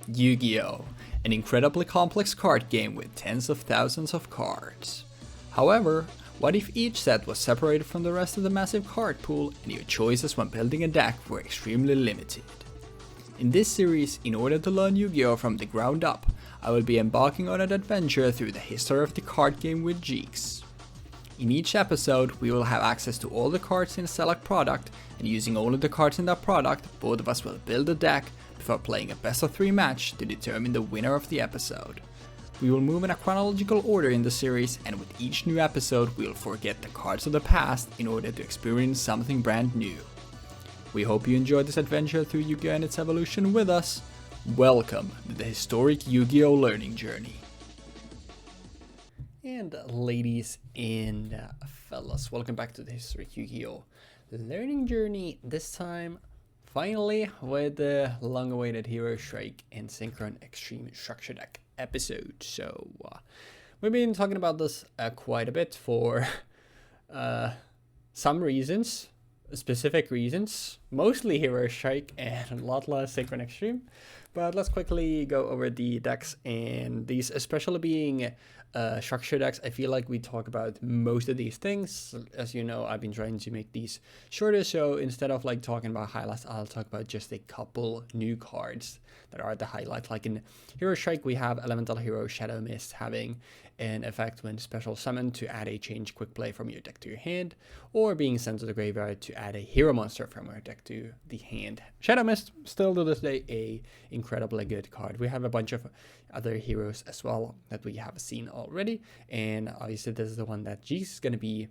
Yu-Gi-Oh! An incredibly complex card game with tens of thousands of cards. However, what if each set was separated from the rest of the massive card pool and your choices when building a deck were extremely limited? In this series, in order to learn Yu-Gi-Oh! From the ground up, I will be embarking on an adventure through the history of the card game with Jeexx. In each episode, we will have access to all the cards in a select product, and using only the cards in that product, both of us will build a deck before playing a best of 3 match to determine the winner of the episode. We will move in a chronological order in the series, and with each new episode we will forget the cards of the past in order to experience something brand new. We hope you enjoyed this adventure through Yu-Gi-Oh! And its evolution with us. Welcome to the historic Yu-Gi-Oh! Learning journey. And ladies and fellas, welcome back to the historic Yu-Gi-Oh! Learning journey, this time finally with the long-awaited Hero Strike and Synchron Extreme Structure Deck episode. So we've been talking about this quite a bit for some reasons, specific reasons, mostly Hero Strike and a lot less Synchron Extreme. But let's quickly go over the decks, and these especially being structure decks. I feel like we talk about most of these things. As you know, I've been trying to make these shorter, so instead of like talking about highlights, I'll talk about just a couple new cards that are the highlights. Like in Hero Strike, we have Elemental Hero Shadow Mist having an effect when special summoned to add a change quick play from your deck to your hand, or being sent to the graveyard to add a hero monster from your deck to the hand. Shadow Mist, still to this day, a incredibly good card. We have a bunch of other heroes as well that we have seen already, and obviously this is the one that Jeexx is going to be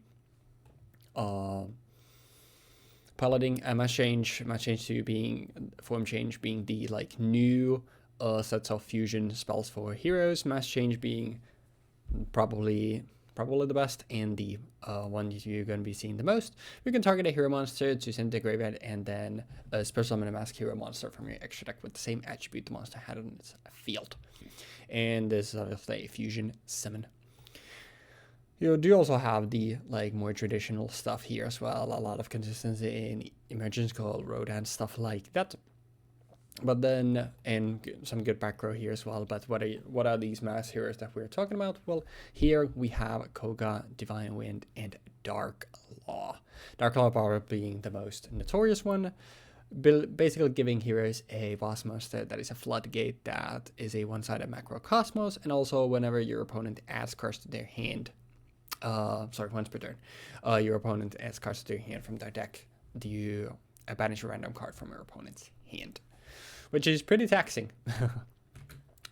piloting. A mass change to being form change being the like new sets of fusion spells for heroes, mass change being probably the best, and the one you're going to be seeing the most. You can target a hero monster to send to the graveyard, and then special summon a mask hero monster from your extra deck with the same attribute the monster had on its field. And this is obviously a fusion summon. You do also have the like more traditional stuff here as well. A lot of consistency in emergence call, Rodan, stuff like that. But then, and some good back row here as well. But what are these mass heroes that we're talking about? Well, here we have Koga, Divine Wind, and Dark Law. Dark Law power being the most notorious one. Basically giving heroes a boss monster that is a floodgate that is a one-sided macro cosmos, and also whenever your opponent adds cards to their hand, once per turn, your opponent adds cards to their hand from their deck, you banish a random card from your opponent's hand, which is pretty taxing.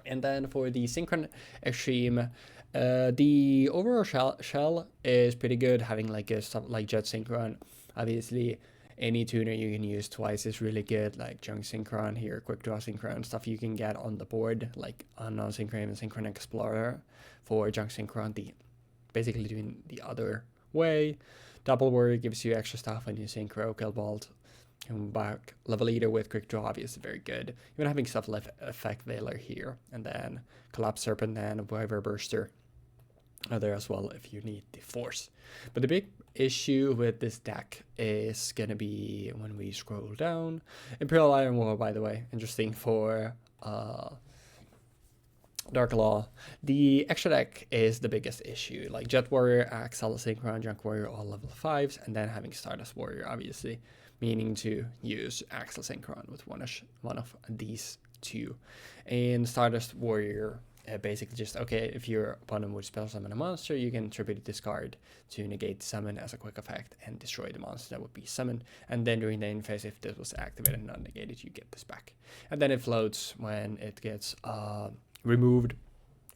And then for the Synchron Extreme, the overall shell is pretty good, having like a stuff like Jet Synchron. Obviously, any tuner you can use twice is really good, like Junk Synchron here, Quick Draw Synchron, stuff you can get on the board, like Unknown Synchron and Synchron Explorer. For Junk Synchron, basically doing the other way. Double Warrior gives you extra stuff when you Synchro, Killbolt, and back. Level Eater with Quick Draw, obviously very good. Even having stuff like Effect Veiler here, and then Collapse Serpent and Wyver Burster are there as well if you need the force. But the big issue with this deck is gonna be when we scroll down. Imperial Iron War, by the way, interesting for Dark Law. The extra deck is the biggest issue, like Jet Warrior, Axel, Synchron, Junk Warrior, all level 5s, and then having Stardust Warrior, obviously, meaning to use Axel Synchron with one of these two. And Stardust Warrior, basically just, okay, if your opponent would spell summon a monster, you can tribute this card to negate summon as a quick effect and destroy the monster that would be summoned. And then during the end phase, if this was activated and not negated, you get this back. And then it floats when it gets removed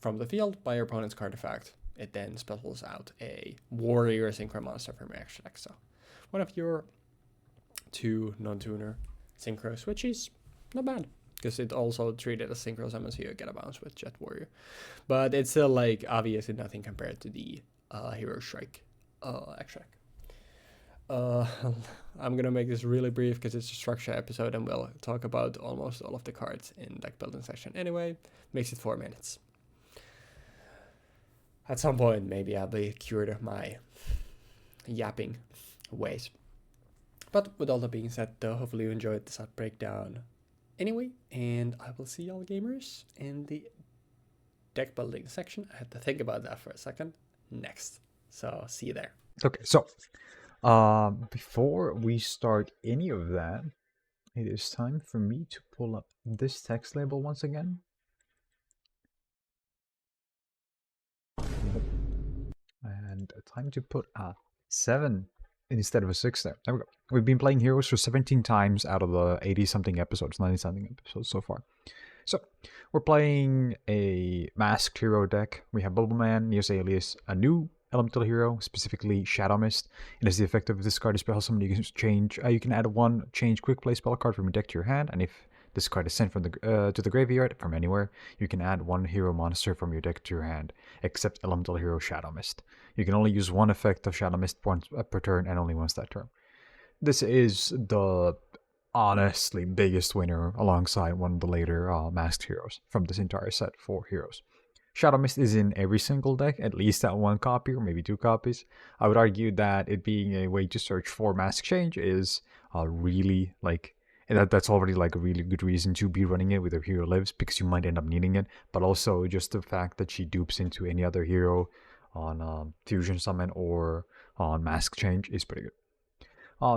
from the field by your opponent's card effect. It then spells out a Warrior Synchro monster from your extra deck. So one of your 2 non-tuner Synchro switches, not bad, because it also treated as Synchro summon, so you get a bounce with Jet Warrior. But it's still like obviously nothing compared to the Hero Strike extra deck. I'm gonna make this really brief because it's a structure episode, and we'll talk about almost all of the cards in deck building section anyway. Makes it 4 minutes. At some point, maybe I'll be cured of my yapping ways. But with all that being said, though, hopefully you enjoyed this breakdown anyway, and I will see y'all gamers in the deck building section. I had to think about that for a second. Next. So see you there. Okay, so before we start any of that, it is time for me to pull up this text label once again. And time to put a 7 instead of a 6 there. There we go. We've been playing Heroes for 17 times out of the 80-something episodes, 90-something episodes so far. So, we're playing a masked hero deck. We have Bubbleman, Neos Alias, a new elemental hero, specifically Shadow Mist. It has the effect of this card is special summon. You can change. You can add one change quick play spell card from your deck to your hand, and if this card is sent from the to the graveyard from anywhere, you can add one hero monster from your deck to your hand, except elemental hero Shadow Mist. You can only use one effect of Shadow Mist once per turn, and only once that turn. This is the honestly biggest winner alongside one of the later masked heroes from this entire set for heroes. Shadow Mist is in every single deck, at least at one copy or maybe two copies. I would argue that it being a way to search for mask change is really like that's already like a really good reason to be running it with your hero lives, because you might end up needing it. But also just the fact that she dupes into any other hero on fusion summon or on mask change is pretty good.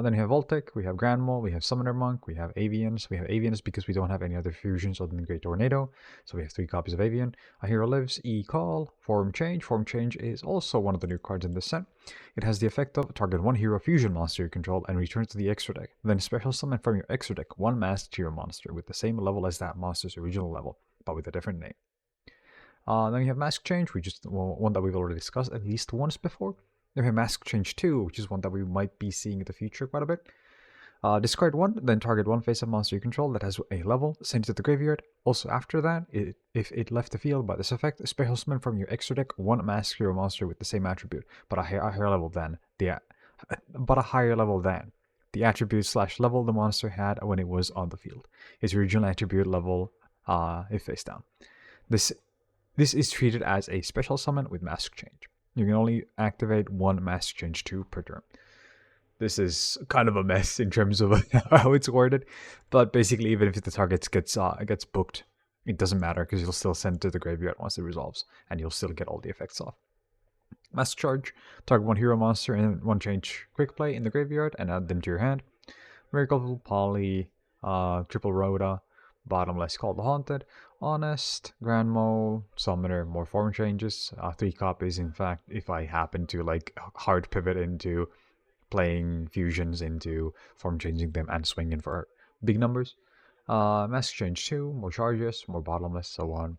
Then we have Voltic, we have Grandmal, we have Summoner Monk, we have Avians. We have Avians because we don't have any other fusions other than Great Tornado, so we have 3 copies of Avian. A Hero Lives, E-Call, Form Change. Form Change is also one of the new cards in this set. It has the effect of target one hero fusion monster you control and return to the extra deck. Then special summon from your extra deck one masked hero monster with the same level as that monster's original level, but with a different name. Then we have Mask Change, which is one that we've already discussed at least once before. Then we have Mask Change 2, which is one that we might be seeing in the future quite a bit. Discard 1, then target one face-up monster you control that has a level, send it to the graveyard. Also after that, if it left the field by this effect, special summon from your extra deck one masked hero monster with the same attribute, but a higher level than the attribute/level the monster had when it was on the field. Its original attribute level if face down. This is treated as a special summon with Mask Change. You can only activate one Mask Change 2 per turn. This is kind of a mess in terms of how it's worded, but basically even if the target gets booked, it doesn't matter because you'll still send it to the graveyard once it resolves, and you'll still get all the effects off. Mask Charge, target one hero monster and one change quick play in the graveyard and add them to your hand. Miracle, Poly, Triple Rhoda, Bottomless, Called the Haunted, Honest, Grandmo, Summoner, more form changes, 3 copies in fact, if I happen to like hard pivot into playing fusions into form changing them and swinging for big numbers. Mask Change 2, more charges, more Bottomless, so on.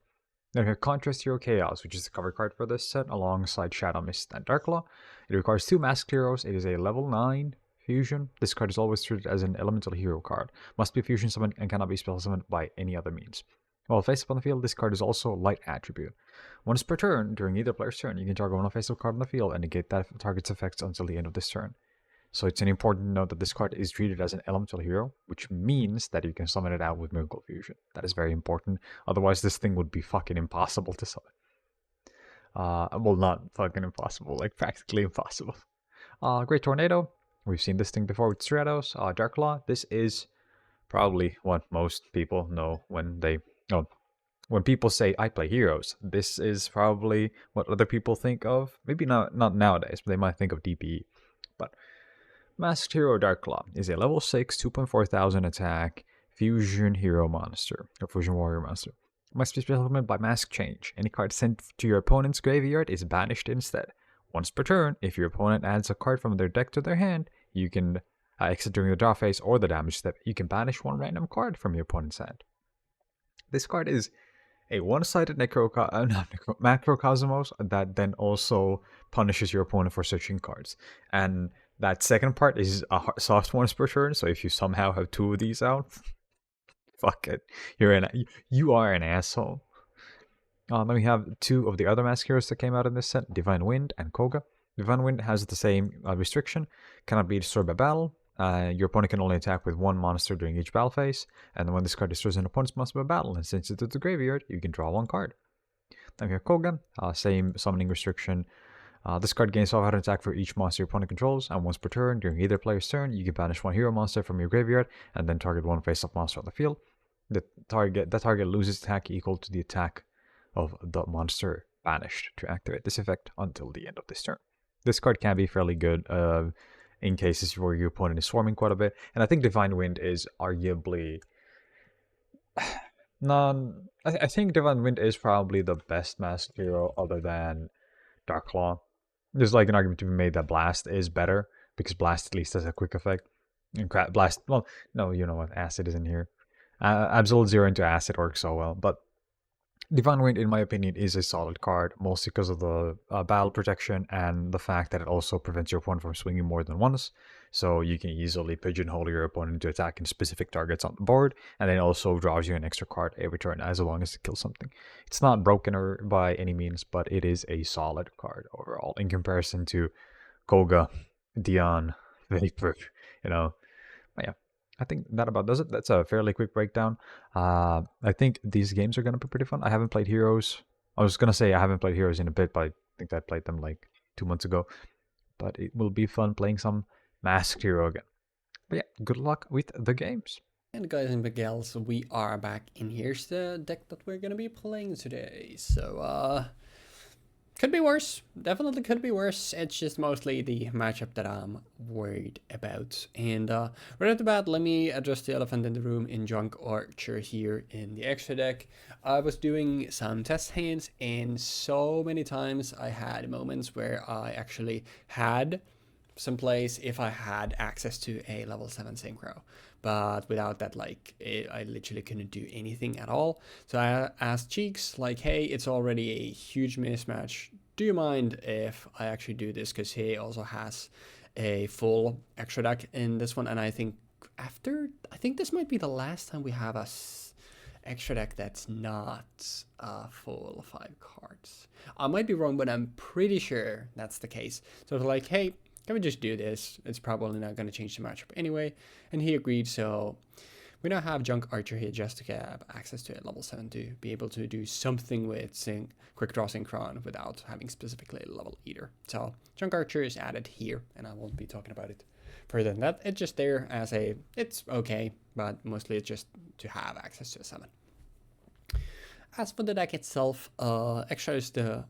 Then we have Contrast Hero Chaos, which is the cover card for this set, alongside Shadow Mist and Darklaw. It requires 2 masked heroes. It is a level 9 fusion. This card is always treated as an elemental hero card. Must be fusion summoned and cannot be spell summoned by any other means. While face up on the field, this card is also light attribute. Once per turn, during either player's turn, you can target one face up card on the field and negate that target's effects until the end of this turn. So it's an important note that this card is treated as an elemental hero, which means that you can summon it out with Miracle Fusion. That is very important. Otherwise, this thing would be fucking impossible to summon. Well, not fucking impossible, like practically impossible. Great Tornado. We've seen this thing before with Stratos. Darklaw. This is probably what most people know when they... Oh, when people say, I play heroes, this is probably what other people think of. Maybe not nowadays, but they might think of DPE. But Masked Hero Darklaw is a level 6, 2,400 attack fusion hero monster, or fusion warrior monster. Must be supplemented by Mask Change. Any card sent to your opponent's graveyard is banished instead. Once per turn, if your opponent adds a card from their deck to their hand, you can exit during the draw phase or the damage step. You can banish one random card from your opponent's hand. This card is a one-sided macrocosmos that then also punishes your opponent for searching cards. And that second part is a soft once per turn, so if you somehow have 2 of these out, fuck it. You are an asshole. Then we have 2 of the other mask heroes that came out in this set, Divine Wind and Koga. Divine Wind has the same restriction, cannot be destroyed by battle. Your opponent can only attack with 1 monster during each battle phase, and when this card destroys an opponent's monster by battle and sends it to the graveyard, you can draw 1 card. Then we have Koga, same summoning restriction. This card gains 500 attack for each monster your opponent controls, and once per turn, during either player's turn, you can banish 1 hero monster from your graveyard, and then target 1 face-up monster on the field. the target loses attack equal to the attack of the monster banished to activate this effect until the end of this turn. This card can be fairly good in cases where your opponent is swarming quite a bit, and I think Divine Wind is arguably I think Divine Wind is probably the best masked hero other than Dark Claw. There's like an argument to be made that Blast is better because Blast at least has a quick effect. And Blast, well, no, you know what? Acid is in here. Absolute Zero into Acid works so well, but Divine Wind, in my opinion, is a solid card, mostly because of the battle protection and the fact that it also prevents your opponent from swinging more than once. So you can easily pigeonhole your opponent to attacking specific targets on the board, and then also draws you an extra card every turn as long as it kills something. It's not broken or by any means, but it is a solid card overall in comparison to Koga, Dion, Vapor, you know. But yeah, I think that about does it. That's a fairly quick breakdown. I think these games are going to be pretty fun. I haven't played Heroes. I was going to say I haven't played Heroes in a bit, but I think I played them like 2 months ago. But it will be fun playing some Masked Hero again. But yeah, good luck with the games. And guys and gals, we are back, and here's the deck that we're gonna be playing today. So, could be worse. Definitely could be worse. It's just mostly the matchup that I'm worried about. And right off the bat, let me address the elephant in the room in Junk Archer here in the extra deck. I was doing some test hands, and so many times I had moments where I actually had some plays if I had access to a level 7 synchro. But without that, like, I literally couldn't do anything at all. So I asked Jeexx, like, hey, it's already a huge mismatch. Do you mind if I actually do this? Because he also has a full extra deck in this one. And I think this might be the last time we have a extra deck that's not full 5 cards. I might be wrong, but I'm pretty sure that's the case. So I was like, hey, can we just do this? It's probably not going to change the matchup anyway. And he agreed, so we now have Junk Archer here just to get access to a level 7 to be able to do something with Quick Draw Synchron without having specifically a level either. So Junk Archer is added here, and I won't be talking about it further than that. It's just there as it's okay, but mostly it's just to have access to a 7. As for the deck itself, extra is the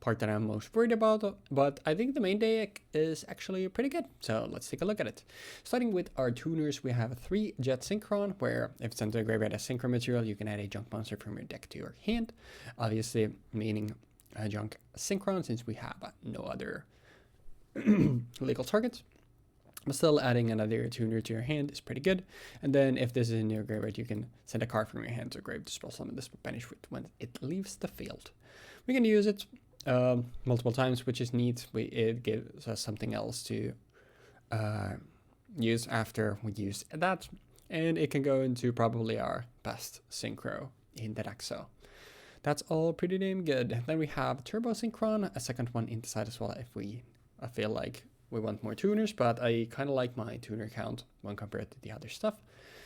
part that I'm most worried about, but I think the main deck is actually pretty good, so let's take a look at it. Starting with our tuners, we have 3 Jet Synchron, where if it's into a graveyard as Synchron material, you can add a junk monster from your deck to your hand, obviously meaning a junk Synchron since we have no other legal targets. But still, adding another tuner to your hand is pretty good. And then if this is in your graveyard, you can send a card from your hand to grave to spell summon this banish with when it leaves the field. We can use it multiple times, which is neat. It gives us something else to use after we use that, and it can go into probably our best synchro in the deck. So that's all pretty damn good. Then we have Turbo Synchron, a second one inside as well if I feel like we want more tuners, but I kind of like my tuner count when compared to the other stuff.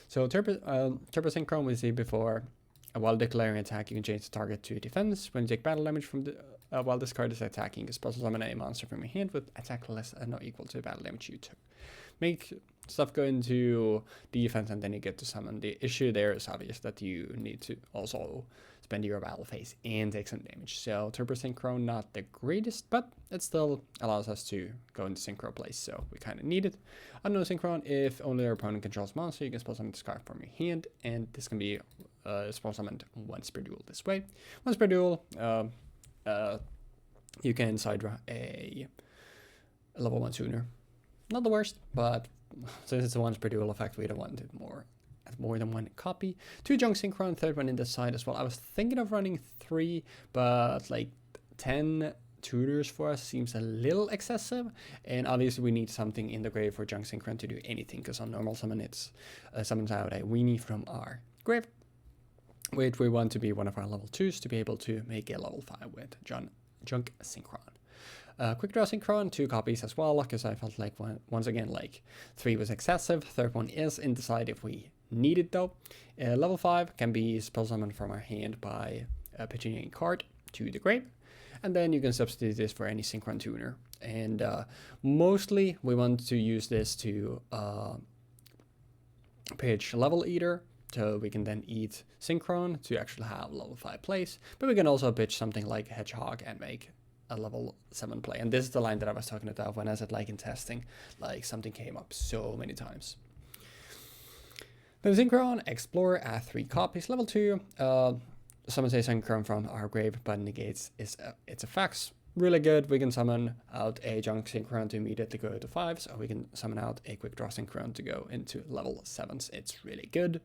So Turbo Synchron we see before. While declaring attack, you can change the target to defense. When you take battle damage from the while this card is attacking, you can special summon a monster from your hand with attack less than or equal to the battle damage you took. Make stuff go into defense, and then you get to summon. The issue there is obvious that you need to also spend your battle phase and take some damage. So Turbo Synchro, not the greatest, but it still allows us to go into synchro place, so we kind of need it. Unknown Synchron, if only our opponent controls monster, you can special summon this card from your hand, and this can be special summoned once per duel this way. Once per duel, you can side draw a level 1 tuner. Not the worst, but since it's a once per duel effect, we don't want it more than one copy. 2 Junk Synchron, third one in the side as well. I was thinking of running 3, but like 10 tuners for us seems a little excessive, and obviously we need something in the grave for Junk Synchron to do anything, because on normal summon it's summons out a weenie from our grave, which we want to be one of our level 2s to be able to make a level 5 with Junk Synchron. Quick Draw Synchron, 2 copies as well, because I felt like once again, like 3 was excessive. Third one is in the side if we need it though. Level 5 can be spell summoned from our hand by pitching a card to the grave, and then you can substitute this for any Synchron tuner. And mostly we want to use this to pitch Level Eater So we can then eat Synchron to actually have level 5 plays, but we can also pitch something like Hedgehog and make a level 7 play. And this is the line that I was talking about when I said like in testing, like something came up so many times. Then Synchron, Explore, add 3 copies, level 2. Summon say Synchron from our grave, but negates its effects. Really good. We can summon out a junk Synchron to immediately go to 5s, or we can summon out a quick draw Synchron to go into level 7s. It's really good.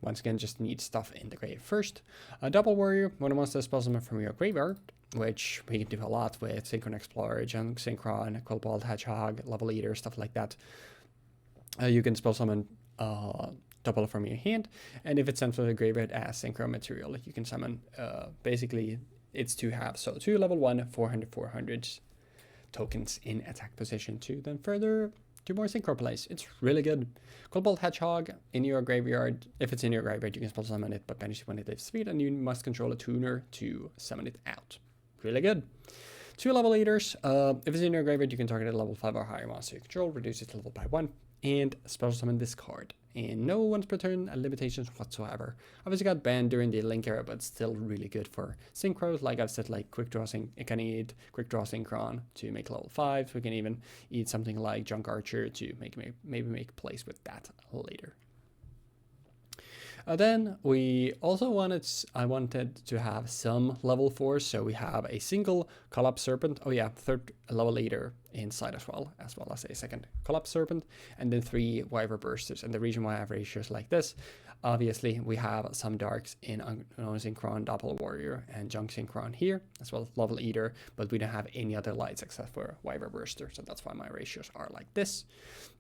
Once again, just need stuff in the grave first. A Double Warrior, when it wants to spell summon from your graveyard, which we can do a lot with Synchron Explorer, Junk Synchron, Quillbolt, Hedgehog, Level Eater, stuff like that. You can spell summon double from your hand, and if it's sent from the graveyard as Synchron material, you can summon basically it's 2 halves, so 2 level 1 400 tokens in attack position to then further 2 more Synchron plays. It's really good. Quillbolt Hedgehog in your graveyard. If it's in your graveyard, you can spell summon it, but banish it when it leaves field, and you must control a tuner to summon it out. Really good. 2 level eaters. If it's in your graveyard, you can target a level 5 or higher monster you control, reduce its level by 1, and spell summon this card. And no once per turn limitations whatsoever. Obviously got banned during the Link era, but still really good for synchros. Like I've said, like quick draw it can eat quick draw Synchron to make level 5. We can even eat something like Junk Archer to maybe make plays with that later. Then we also I wanted to have some level 4, so we have a single Collapse Serpent. Oh yeah, 3rd level leader inside as well as a 2nd Collapse Serpent, and then 3 Wyver Bursters. And the reason why I have ratios like this, obviously we have some darks in Unknown Synchron, Double Warrior, and Junk Synchron here, as well as Level Eater, but we don't have any other lights except for Wyver Burster, so that's why my ratios are like this.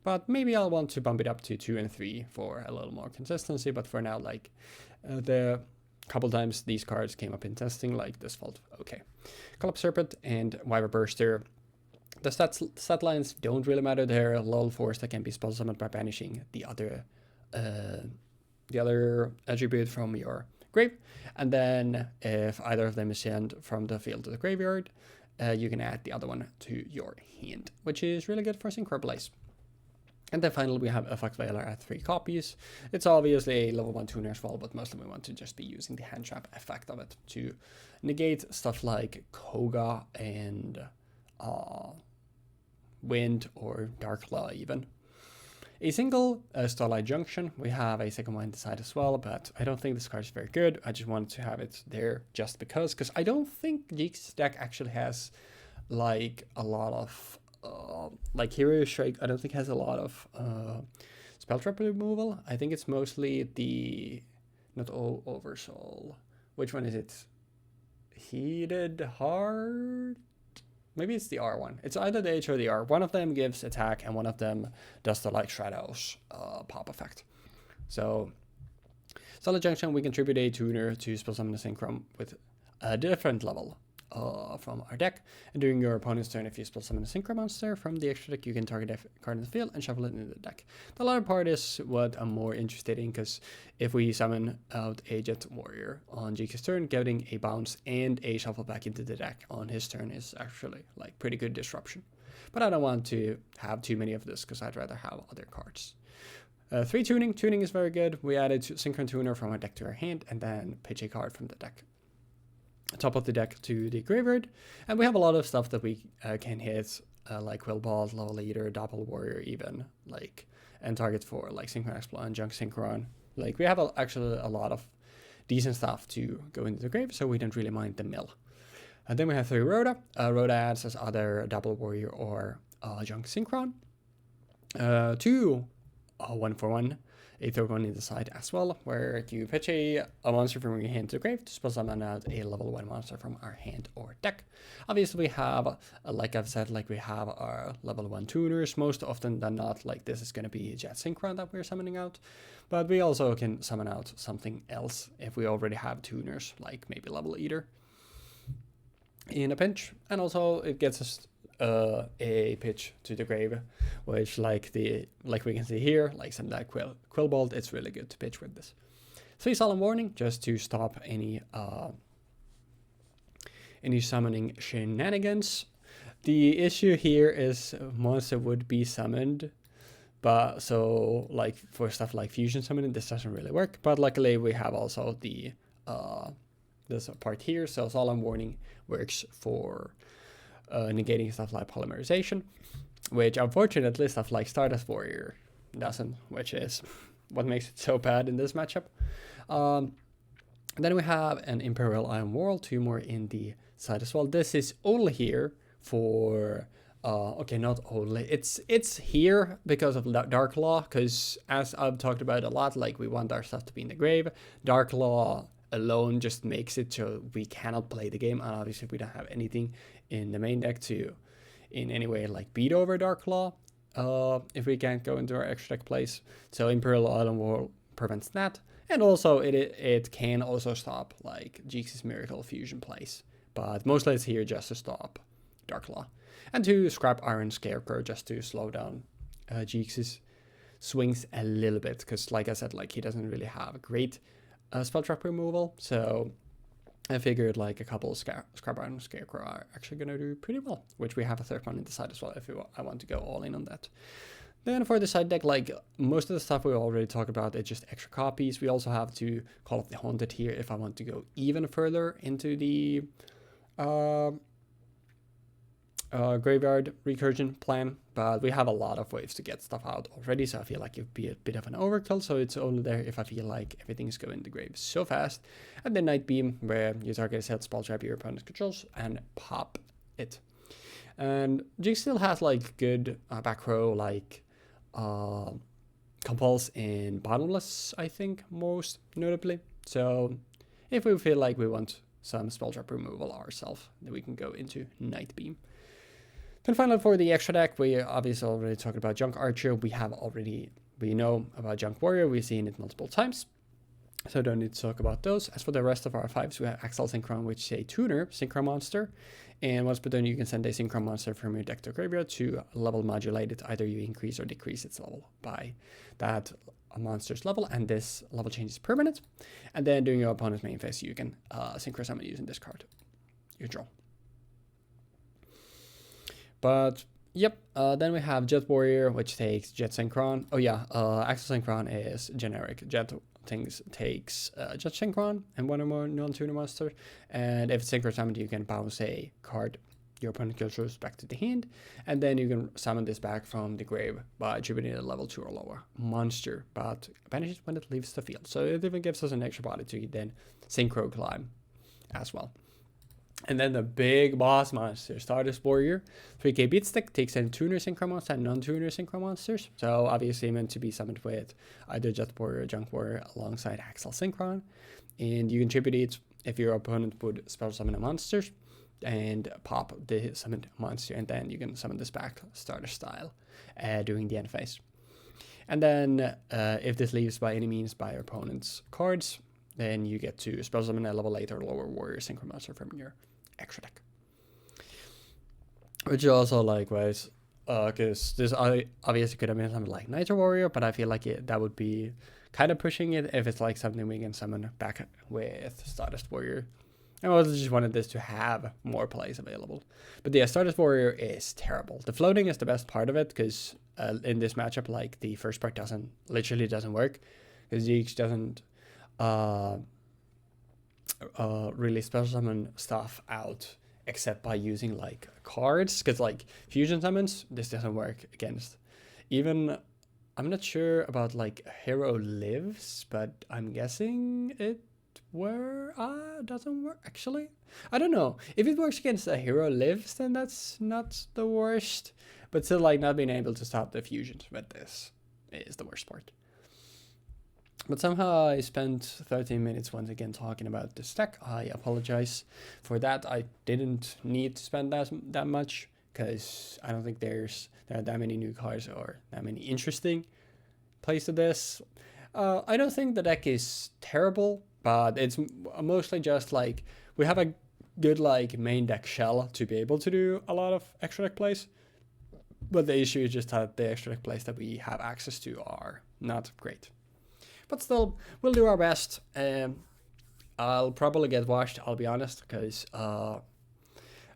But maybe I'll want to bump it up to 2 and 3 for a little more consistency, but for now, like the couple times these cards came up in testing, like this felt okay. Collapse Serpent and Wyver Burster. The stat lines don't really matter. They're level 4s that can be spell summoned by banishing the other attribute from your grave. And then if either of them is sent from the field to the graveyard, you can add the other one to your hand, which is really good for Synchro plays. And then finally we have a Fox Veiler at 3 copies. It's obviously a level 1 tuner as well, but mostly we want to just be using the hand trap effect of it to negate stuff like Koga and Wind or Dark Law even. A single Starlight Junction. We have a second one inside as well, but I don't think this card is very good. I just wanted to have it there just because I don't think Jeexx deck actually has like a lot of like Hero Strike. I don't think has a lot of spell trap removal. I think it's mostly the not Oversoul. Which one is it? Heated Heart. Maybe it's the R one. It's either the H or the R. One of them gives attack and one of them does the like Shadows pop effect. So Solid Junction, we contribute a tuner to spell summon the Synchron with a different level from our deck. And during your opponent's turn, if you spell summon a Synchro monster from the extra deck, you can target a card in the field and shuffle it into the deck. The latter part is what I'm more interested in, because if we summon out a Jet Warrior on Jeexx's turn, getting a bounce and a shuffle back into the deck on his turn is actually like pretty good disruption. But I don't want to have too many of this because I'd rather have other cards. 3 tuning. Tuning is very good. We added Synchron Tuner from our deck to our hand and then pitch a card from the deck. Top of the deck to the graveyard, and we have a lot of stuff that we can hit, like Quillbolt, Level Eater, Double Warrior, even like, and target for like Synchron Explorer and Junk Synchron. Like we have actually a lot of decent stuff to go into the grave, so we don't really mind the mill. And then we have 3 Rhoda. Rhoda adds as either Double Warrior or Junk Synchron. 2 1-for-1. A 3rd one in the side as well, where you pitch a monster from your hand to the grave to spell summon out a level 1 monster from our hand or deck. Obviously we have, like I've said, like we have our level 1 tuners. Most often than not, like this is going to be Jet Synchron that we're summoning out. But we also can summon out something else if we already have tuners, like maybe Level Eater in a pinch. And also it gets us a pitch to the grave, which like we can see here, like some that Quillbolt, it's really good to pitch with this. 3 Solemn Warning, just to stop any summoning shenanigans. The issue here is monster would be summoned, But so like for stuff like fusion summoning, this doesn't really work. But luckily we have also the this part here. So Solemn Warning works for negating stuff like Polymerization, which unfortunately stuff like Stardust Warrior doesn't, which is what makes it so bad in this matchup. Then we have an Imperial Iron World, 2 more in the side as well. This is only here for okay, not only, it's here because of Dark Law, because as I've talked about a lot, like we want our stuff to be in the grave. Dark Law alone just makes it so we cannot play the game, and obviously we don't have anything in the main deck to in any way like beat over Dark Law if we can't go into our extra deck plays. So Imperial Island World prevents that, and also it can also stop like Jeexx's Miracle Fusion plays, but mostly it's here just to stop Dark Law and to scrap Iron Scarecrow just to slow down Jeexx's swings a little bit, because like I said, like he doesn't really have a great spell trap removal, so I figured like a couple of Scrap Iron Scarecrow are actually going to do pretty well, which we have a third one in the side as well if I want to go all in on that. Then for the side deck, like most of the stuff we already talked about, it's just extra copies. We also have to Call of the Haunted here if I want to go even further into the graveyard recursion plan, but we have a lot of ways to get stuff out already, so I feel like it'd be a bit of an overkill, so it's only there if I feel like everything's going in the grave so fast. And then Night Beam, where you target a set spell trap your opponent's controls and pop it. And Jeexx still has like good back row, like compulse in bottomless, I think, most notably. So if we feel like we want some spell trap removal ourselves, then we can go into Night Beam. Then finally for the extra deck, we obviously already talked about Junk Archer. We know about Junk Warrior. We've seen it multiple times, so don't need to talk about those. As for the rest of our 5s, we have Axel Synchron, which is a tuner Synchron monster. And once per turn, you can send a Synchron monster from your deck to graveyard to level modulate it. Either you increase or decrease its level by that monster's level, and this level change is permanent. And then during your opponent's main phase, you can Synchro summon using this card. You draw. But yep, then we have Jet Warrior, which takes Jet Synchron. Oh yeah, Axel Synchron is generic. Jet things takes Jet Synchron and one or more non-tuner monster. And if it's Synchro summoned, you can bounce a card your opponent controls back to the hand. And then you can summon this back from the grave by attributing a level 2 or lower monster, but banishes when it leaves the field. So it even gives us an extra body to then Synchro climb as well. And then the big boss monster, Stardust Warrior. 3k beat stick, takes in tuner Synchro monster and non-tuner Synchro monsters. So obviously meant to be summoned with either Jet Warrior or Junk Warrior alongside Axel Synchron. And you contribute it if your opponent would spell summon a monster and pop the summoned monster, and then you can summon this back starter style during the end phase. And then if this leaves by any means by your opponent's cards, then you get to spell summon a level 8 or lower warrior Synchro monster from your extra deck. Which is also likewise, because this obviously could have been something like Nitro Warrior, but I feel like that would be kind of pushing it if it's like something we can summon back with Stardust Warrior. I also just wanted this to have more plays available. But yeah, Stardust Warrior is terrible. The floating is the best part of it, because in this matchup, like the first part literally doesn't work, because Jeexx doesn't really special summon stuff out except by using like cards, because like fusion summons, this doesn't work against. Even I'm not sure about like Hero Lives, but I'm guessing it doesn't work actually. I don't know if it works against a Hero Lives, then that's not the worst, but still, like, not being able to stop the fusions with this is the worst part. But somehow I spent 13 minutes once again talking about this deck. I apologize for that. I didn't need to spend that much, because I don't think there are that many new cards or that many interesting plays to this. I don't think the deck is terrible, but it's mostly just like we have a good like main deck shell to be able to do a lot of extra deck plays. But the issue is just that the extra deck plays that we have access to are not great. But still, we'll do our best. I'll probably get washed, I'll be honest, because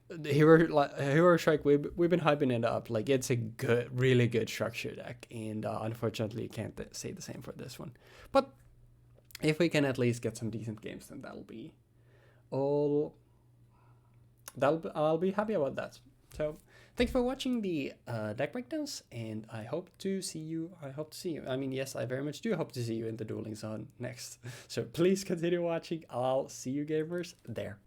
the Hero Strike, we've been hyping it up. Like, it's a good, really good structure deck, and unfortunately, you can't say the same for this one. But if we can at least get some decent games, then that'll be all. I'll be happy about that. So, thank you for watching the deck breakdowns, and I hope to see you. I mean, yes, I very much do hope to see you in the dueling zone next. So please continue watching. I'll see you gamers there.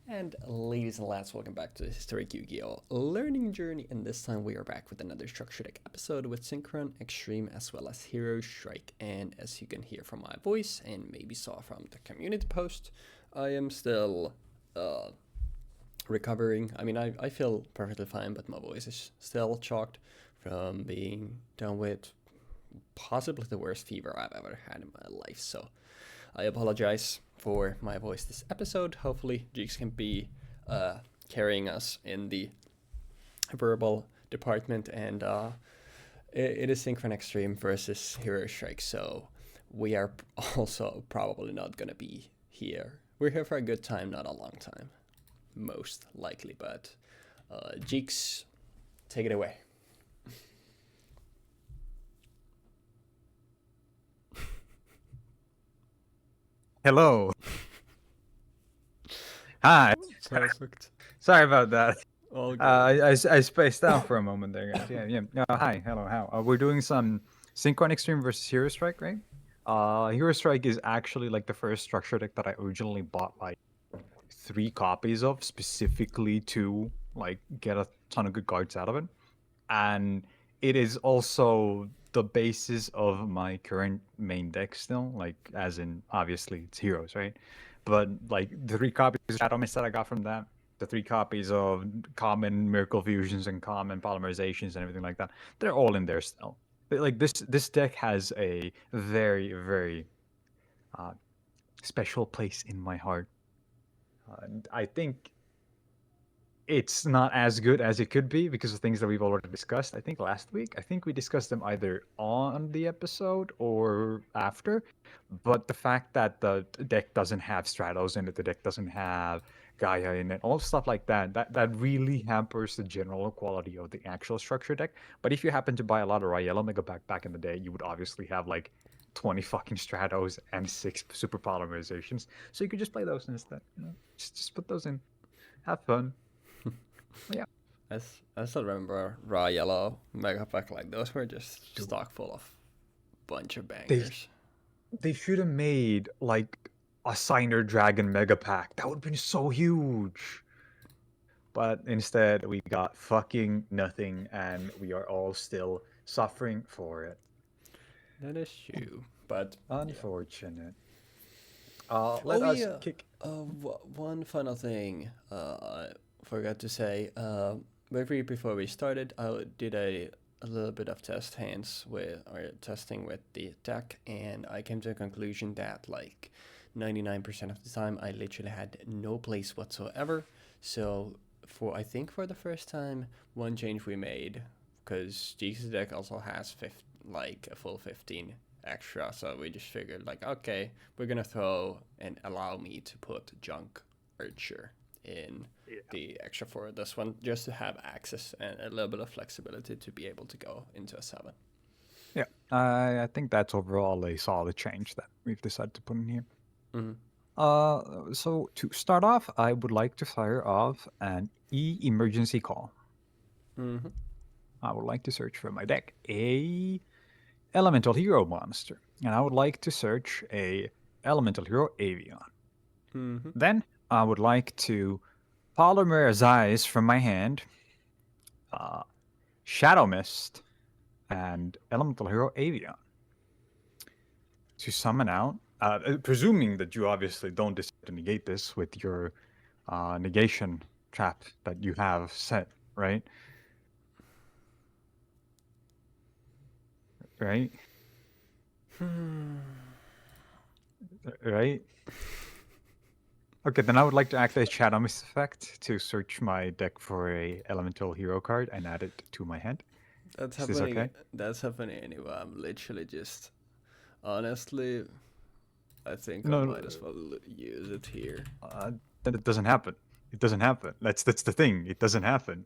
And ladies and lads, welcome back to the Historic Yu-Gi-Oh! Learning Journey, and this time we are back with another structure deck episode with Synchron, Extreme, as well as Hero Strike. And as you can hear from my voice, and maybe saw from the community post, I am still recovering. I mean, I feel perfectly fine, but my voice is still chalked from being done with possibly the worst fever I've ever had in my life. So I apologize for my voice this episode. Hopefully Jeexx can be carrying us in the verbal department, and it is Synchron Extreme versus Hero Strike, so we are also probably not gonna be here. We're here for a good time, not a long time, most likely, but Jeexx, take it away. Hello. Hi. Perfect. Sorry about that. All good. I spaced out for a moment there, guys. Yeah. Hi. Hello. How? We're doing some Synchron Extreme versus Hero Strike, right? Hero Strike is actually like the first structure deck that I originally bought like 3 copies of specifically to like get a ton of good cards out of it, and it is also the basis of my current main deck still. Like, as in, obviously it's heroes, right? But like the 3 copies of Shadow Mist that I got from that, the 3 copies of common Miracle Fusions and common Polymerizations and everything like that, they're all in there still. But, like, this deck has a very, very special place in my heart. I think it's not as good as it could be because of things that we've already discussed. I think last week. I think we discussed them either on the episode or after. But the fact that the deck doesn't have Stratos in it, the deck doesn't have Gaia in it, all stuff like that, that really hampers the general quality of the actual structure deck. But if you happen to buy a lot of Yellow Mega back in the day, you would obviously have like 20 fucking Stratos and 6 Super Polymerizations. So you could just play those instead. Just put those in. Have fun. Yeah. I still remember raw yellow mega pack, like those were just stock full of bunch of bangers. They should have made like a Signer Dragon mega pack. That would have been so huge. But instead we got fucking nothing, and we are all still suffering for it. That is true, but unfortunate. Yeah. Let us kick. One final thing I forgot to say. Very before we started, I did a little bit of testing with the deck, and I came to a conclusion that like 99% of the time I literally had no place whatsoever. So I think for the first time, one change we made, because Jeexx's deck also has like a full 15 extra, so we just figured like, okay, we're gonna throw and allow me to put Junk Archer in the extra for this one, just to have access and a little bit of flexibility to be able to go into a 7. Yeah, I think that's overall a solid change that we've decided to put in here. So to start off, I would like to fire off an emergency call. I would like to search for my deck a elemental hero monster, and I would like to search a elemental hero avian. Then I would like to polymerize from my hand Shadow Mist and elemental hero avian to summon out, presuming that you obviously don't decide to negate this with your negation trap that you have set, right? Right? Right? Okay, then I would like to activate Shadow Mist effect to search my deck for a elemental hero card and add it to my hand. That's happening. Okay? That's happening anyway. I'm literally just, honestly, I think I might as well use it here. Then it doesn't happen. It doesn't happen. That's the thing. It doesn't happen.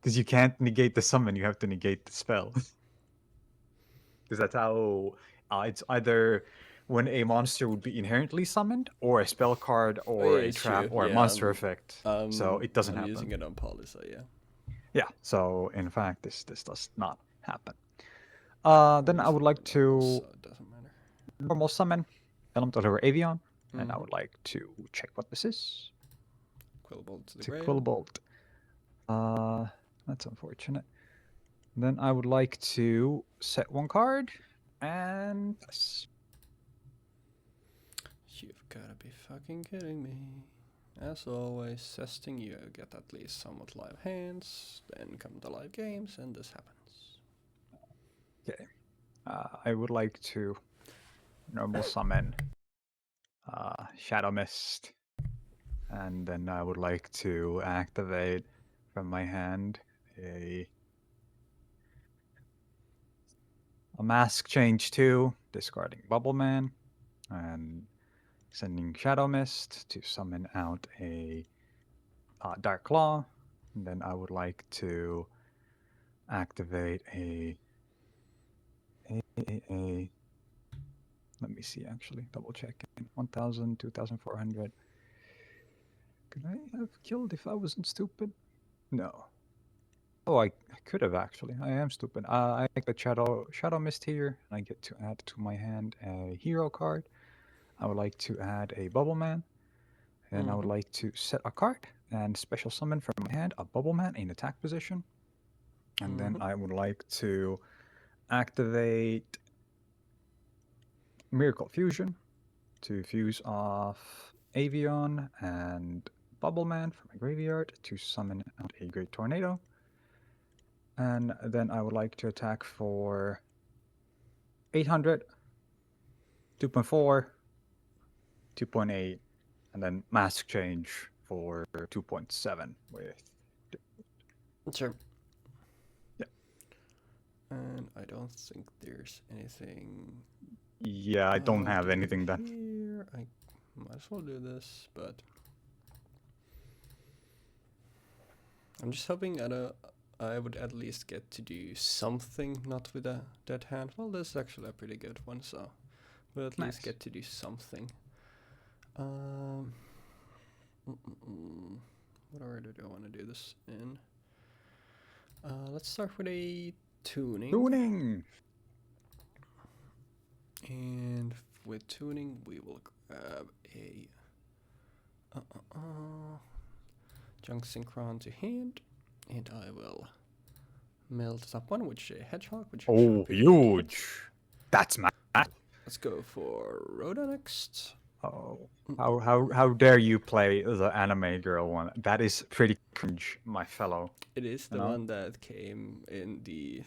Because you can't negate the summon, you have to negate the spell. Because that's how it's either when a monster would be inherently summoned, or a spell card, Oh or yeah, a it's trap, true. or a Yeah, monster effect. So it doesn't I'm using happen. it on Poly, so yeah. Yeah. So in fact, this does not happen. I'm Then I using would it like on normal, to so it doesn't matter. normal summon Elemental Hero Avion, and I Mm-hmm. would like to check what this is. Quillbolt to the It's a grave. Quillbolt. That's unfortunate. Then I would like to set one card and pass. You've gotta be fucking kidding me. As always, testing you get at least somewhat live hands, then come the live games, and this happens. Okay. I would like to normal summon Shadow Mist, and then I would like to activate from my hand a Mask Change 2, discarding Bubble Man, and sending Shadow Mist to summon out a Dark Claw. And then I would like to activate a let me see, actually, double checking. 1000, 2400. Could I have killed if I wasn't stupid? No. Oh, I could have actually. I am stupid. I take the Shadow Mist here, and I get to add to my hand a hero card. I would like to add a Bubble Man, and I would like to set a card and special summon from my hand a Bubble Man in attack position. And then I would like to activate Miracle Fusion to fuse off Avion and Bubble Man from my graveyard to summon out a Great Tornado. And then I would like to attack for 800, 2.4, 2.8, and then Mask Change for 2.7 with. Sure. Yeah. And I don't think there's anything. Yeah, I don't have anything that. Here, I might as well do this, but I'm just hoping I would at least get to do something, not with a dead hand. Well, this is actually a pretty good one, so we'll at least get to do something. What order do I want to do this in? Let's start with a tuning. Tuning! And with tuning, we will grab a Junk Synchron to hand, and I will melt top one, which is a hedgehog, which Oh, pretty huge! That's mad. Let's go for Rhoda next. Oh, how dare you play the anime girl one? That is pretty cringe, my fellow. It is the one that came in the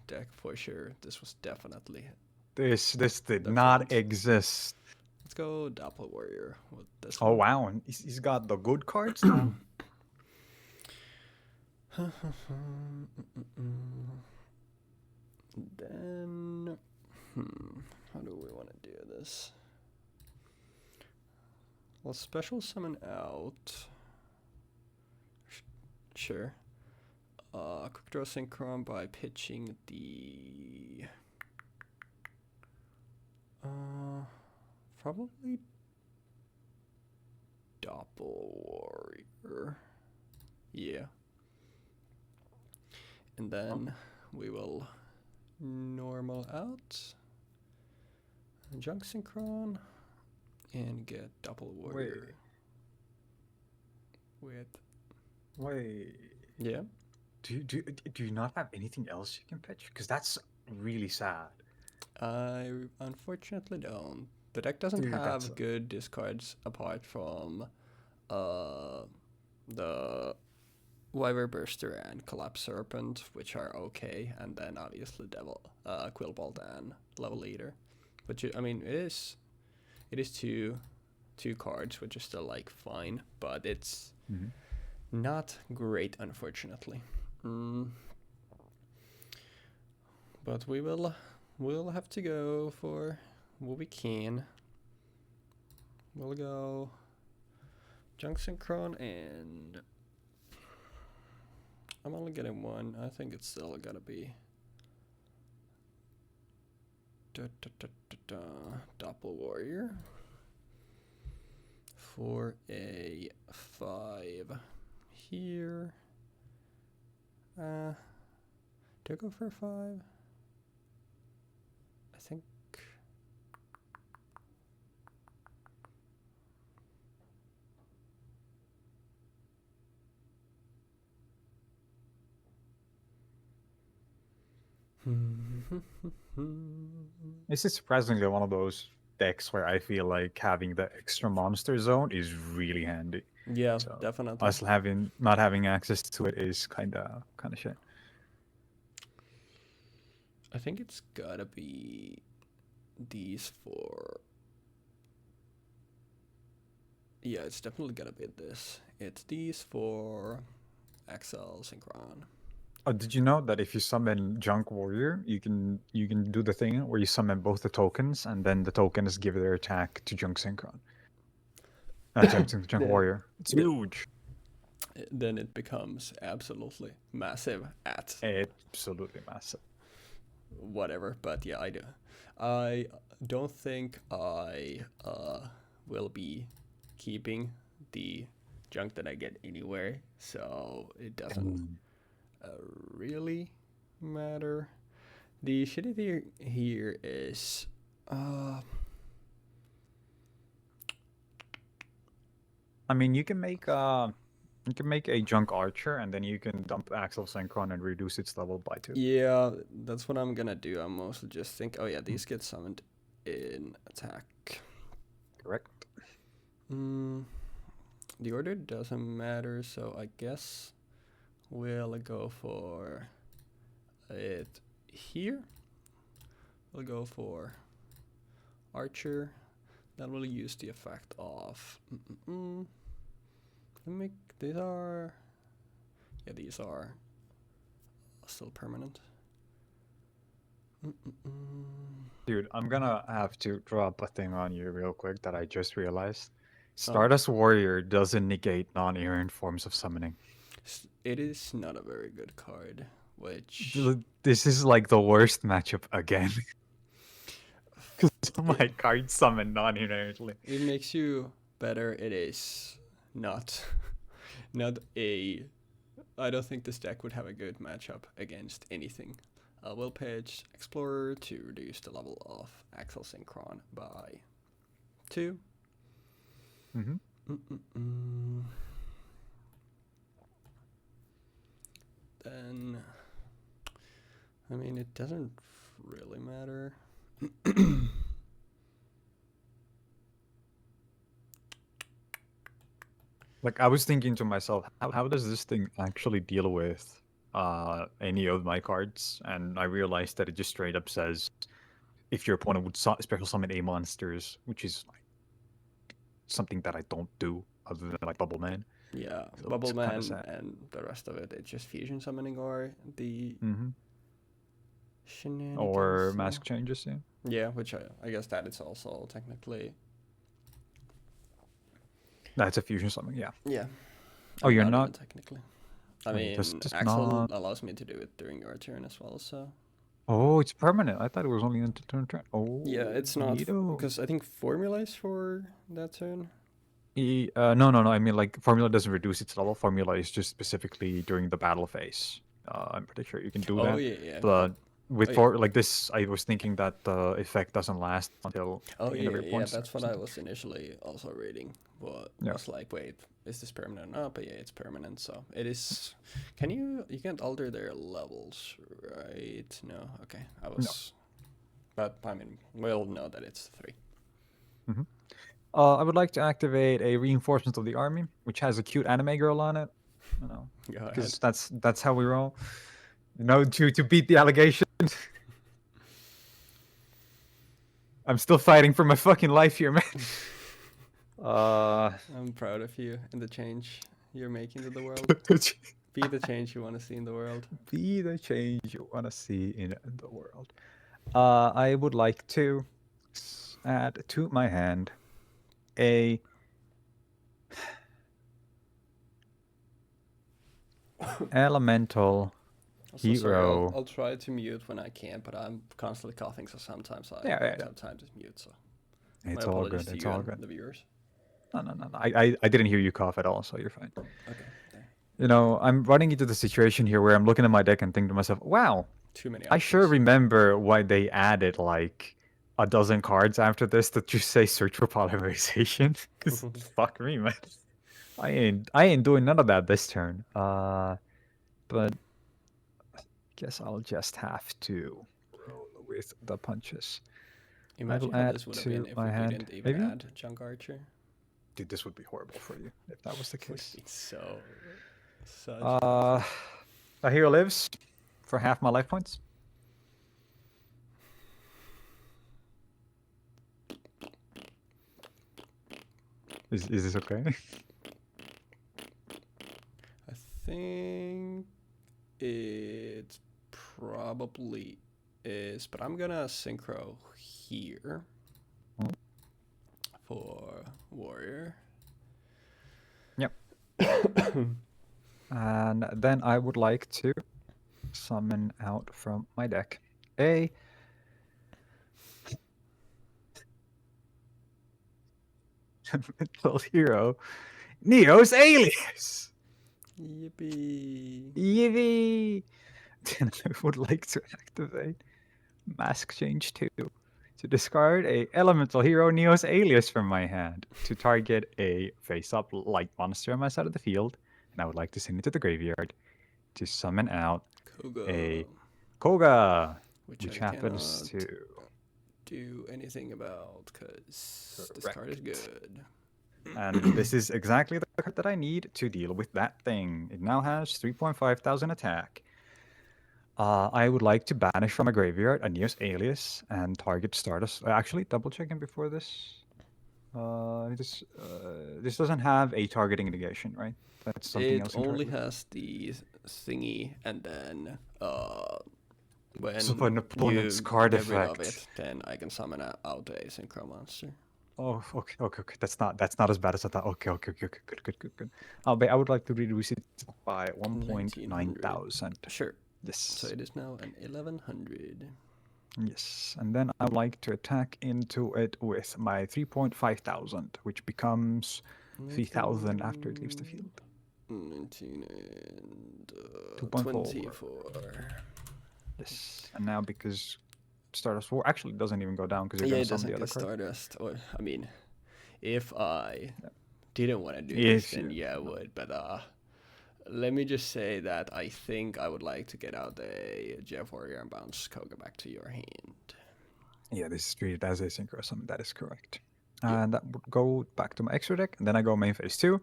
deck for sure. This was definitely. This did not exist. Let's go Doppel Warrior with this one. Oh one. wow, he's got the good cards now. Then, how do we want to do this? Well, special summon out. Sure. Quick draw Synchron by pitching the. Probably Doppel Warrior. Yeah. And then we will normal out, Junk Synchron, and get Doppel Warrior. Wait. Yeah. Do you not have anything else you can pitch? Because that's really sad. I unfortunately don't. The deck doesn't have good discards apart from the Wyver Burster and Collapse Serpent, which are okay, and then obviously Quillbolt and Level Leader. But I mean, it is two cards, which is still like fine, but it's not great, unfortunately. But we'll have to go for what we can. We'll go Junk Synchron, and I'm only getting one. I think it's still gotta be Doppel Warrior for a 5 here. Do I go for a 5? I think. This is surprisingly one of those decks where I feel like having the extra monster zone is really handy. Yeah, So definitely. us not having access to it is kind of shit. I think it's gotta be these 4. Yeah, it's definitely gotta be this. It's these 4 XL Synchron. Oh, did you know that if you summon Junk Warrior, you can do the thing where you summon both the tokens, and then the tokens give their attack to Junk Synchron. To Junk Warrior. It's huge. Then it becomes absolutely massive at Absolutely massive. whatever. But yeah, I don't think I will be keeping the junk that I get anywhere, so it doesn't really matter. The shitty thing here is I mean, you can make a Junk Archer, and then you can dump Axel Synchron and reduce its level by 2. yeah, that's what I'm gonna do. I'm mostly just think, oh yeah, these get summoned in attack. Correct. The order doesn't matter, so I guess we'll go for it here. We'll go for Archer. That will use the effect of. These are. Yeah, these are still permanent. Dude, I'm gonna have to drop a thing on you real quick that I just realized. Stardust Warrior doesn't negate non-errant forms of summoning. It is not a very good card, which... This is like the worst matchup again. Because my card summon non-errantly. It makes you better. It is not a... I don't think this deck would have a good matchup against anything. Will page Explorer to reduce the level of Axel Synchron by 2. Then, I mean, it doesn't really matter. Like, I was thinking to myself, how does this thing actually deal with any of my cards? And I realized that it just straight up says, if your opponent would special summon a monsters, which is like something that I don't do other than like Bubble Man. Yeah, so Bubble Man and the rest of it, it's just fusion summoning or the shenanigans. Or mask changes, yeah. Yeah, which I guess that is also technically... That's a fusion summon, yeah. Yeah. Oh, you're not? Technically. I mean, Axel allows me to do it during your turn as well, so... Oh, it's permanent. I thought it was only until turn. Oh. Yeah, it's not, because I think Formula is for that turn. No. I mean, like, Formula doesn't reduce its level. Formula is just specifically during the battle phase. I'm pretty sure you can do that. Oh, yeah. But with like this, I was thinking that the effect doesn't last until yeah, that's what I was initially also reading. But I was like, wait, is this permanent? Oh, but yeah, it's permanent, so it is... you can't alter their levels, right? No, okay, I was... No. But, I mean, we'll know that it's 3. I would like to activate a reinforcement of the army, which has a cute anime girl on it. You know, because that's how we roll. You know, to beat the allegation. I'm still fighting for my fucking life here, man. I'm proud of you and the change you're making to the world. Be the change you want to see in the world. Be the change you want to see in the world. I would like to add to my hand a Elemental So sorry, hero. I'll try to mute when I can, but I'm constantly coughing, so sometimes I Yeah, don't have time to mute. So my it's all apologies good. to It's you all and good. the viewers. No. I didn't hear you cough at all, so you're fine. Okay, there. You know, I'm running into the situation here where I'm looking at my deck and thinking to myself, wow, Too many I sure options. remember why they added like a dozen cards after this that just say search for polymerization. Fuck me, man. I ain't doing none of that this turn. But guess I'll just have to roll with the punches. Imagine I'll how add this would have been to if my we hand. didn't even Maybe? add Junk Archer. Dude, this would be horrible for you if that was the Would case. be such a Uh, conflict. a hero lives for half my life points. Is this okay? I think it probably is, but I'm gonna synchro here for warrior. Yep. And then I would like to summon out from my deck a mental hero, Neo's Alias. Yippee! Yippee! Then I would like to activate Mask Change 2 to discard a elemental hero Neo's Alias from my hand to target a face-up light monster on my side of the field, and I would like to send it to the graveyard to summon out a Koga, Koga, which which I happens cannot to do anything about because this card is correct. good. And this is exactly the card that I need to deal with that thing. It now has 3.5 thousand attack. I would like to banish from a graveyard a Neos Alias and target Stardust. Actually, double checking before this. This doesn't have a targeting negation, right? That's something It else only entirely. has the thingy, and then So when an opponent's you card get rid of effect. it, then I can summon out a synchro monster. Oh, okay. That's not as bad as I thought. Okay. Good. I would like to reduce it by 1.9 1900. thousand. Sure. So Yes. it is now an 1100. Yes, and then I would like to attack into it with my 3.5 thousand, which becomes 3,000 after it leaves the 19, field. 19 and 2.4. 24. Yes, and now because Stardust War actually doesn't even go down because you're Yeah, going to it summon doesn't the other get card. Stardust. Or I mean, if I didn't want to do this, If then you. yeah, I would. But let me just say that I think I would like to get out a Jeff Warrior and bounce Koga back to your hand. Yeah, this is treated as a synchro summon. That is correct. Yep. And that would go back to my extra deck, and then I go main phase 2.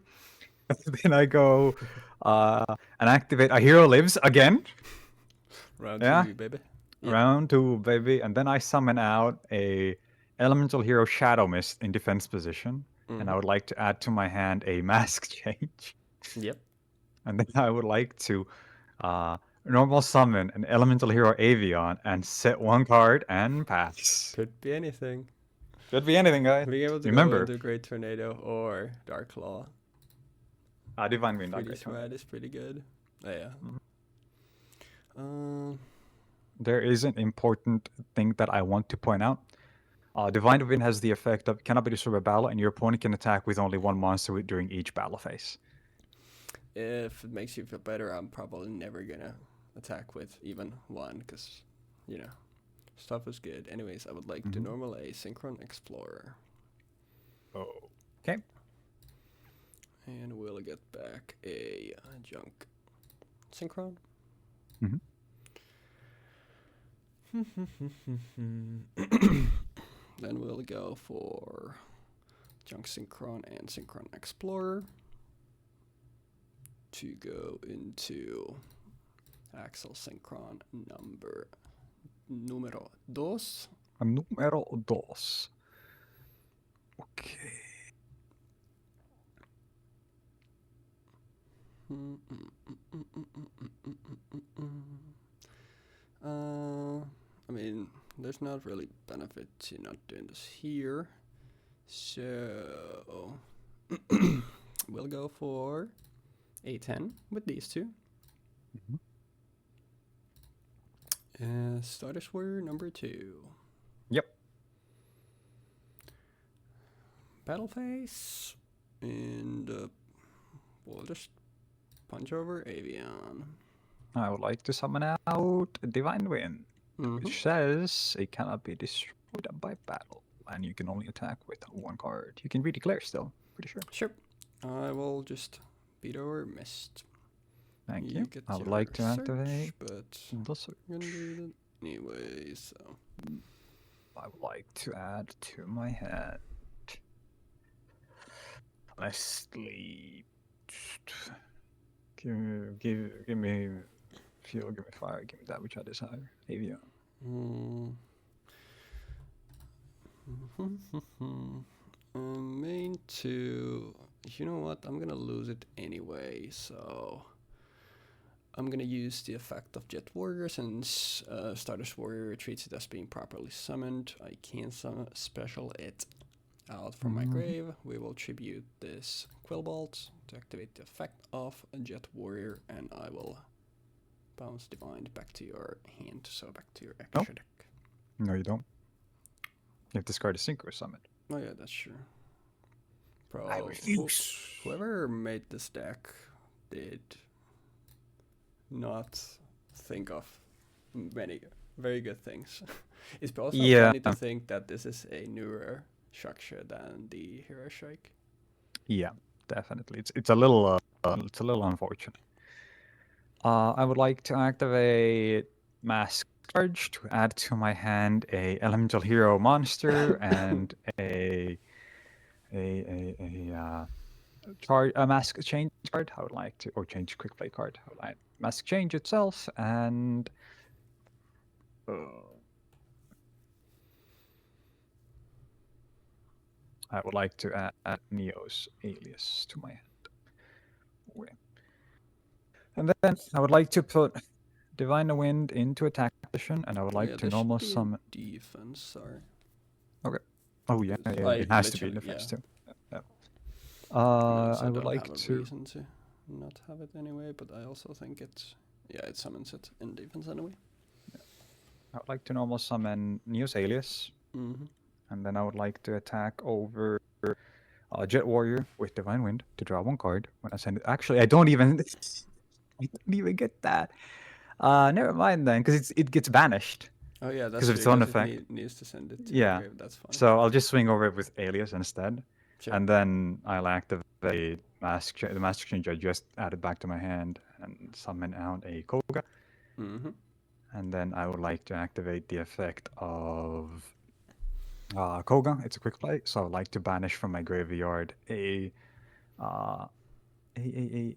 Then I go and activate a hero lives again. Round Yeah, 2, baby. Yep. round 2, baby. And then I summon out a elemental hero Shadow Mist in defense position. And I would like to add to my hand a mask change. Yep. And then I would like to normal summon an elemental hero Avion and set one card and pass. Could be anything. Could be anything, guys. Being able to go Remember, into Great Tornado or Dark Claw. Divine Wind, not Pretty Great Tornado. smart, is pretty good. Oh, yeah. There is an important thing that I want to point out. Divine Wind has the effect of cannot be destroyed by battle, and your opponent can attack with only one monster during each battle phase. If it makes you feel better, I'm probably never gonna attack with even one, because, you know, stuff is good. Anyways, I would like to normal a Synchron Explorer. Oh. Okay. And we'll get back a Junk Synchron. Then we'll go for Junk Synchron and Synchron Explorer to go into Axel Synchron numero dos. Numero dos. Okay. I mean, there's not really benefit to not doing this here. So we'll go for A10 with these two. Status Warrior number 2. Yep. Battle phase. And we'll just punch over Avian. I would like to summon out Divine Wind, which says it cannot be destroyed by battle, and you can only attack with 1 card. You can redeclare still, pretty sure. Sure. I will just beat over Mist. Thank you. Get I would your like to search, activate but the search. I'm gonna do it anyway, so. I would like to add to my hand. Honestly, give me fuel, give me fire, give me that which I desire. Avian. Main 2. You know what? I'm gonna lose it anyway, so I'm gonna use the effect of Jet Warrior since Stardust Warrior treats it as being properly summoned. I can special it out from my grave. We will tribute this Quillbolt to activate the effect of a Jet Warrior, and I will bounce Divine back to your hand, so back to your extra deck. No, you don't. You have discard a Synchro summon. Oh yeah, that's true. Bro, I refuse. Whoever made this deck did not think of many very good things. It's also funny to think that this is a newer structure than the Hero Strike. Yeah, definitely. It's a little unfortunate. I would like to activate Mask Charge to add to my hand a Elemental Hero monster and a Mask Change card. I would like to, or change Quick Play card. I would like Mask Change itself, and I would like to add Neo's Alias to my hand. Okay. And then I would like to put Divine Wind into attack position, and I would like to normal summon. Defense, sorry. Okay. Oh yeah, it has to be defense too. Yeah. I would like to. Reason to not have it anyway, but I also think it summons it in defense anyway. Yeah. I would like to normal summon Neo's Alias, and then I would like to attack over Jet Warrior with Divine Wind to draw 1 card when I send it. Actually, I don't even get that. Never mind then, because it gets banished. Oh yeah, that's because of its own effect. It needs to send it to your grave. That's fine. So I'll just swing over it with Alias instead, and then I'll activate the Mask Change I just added back to my hand and summon out a Koga. And then I would like to activate the effect of Koga. It's a quick play, so I'd like to banish from my graveyard a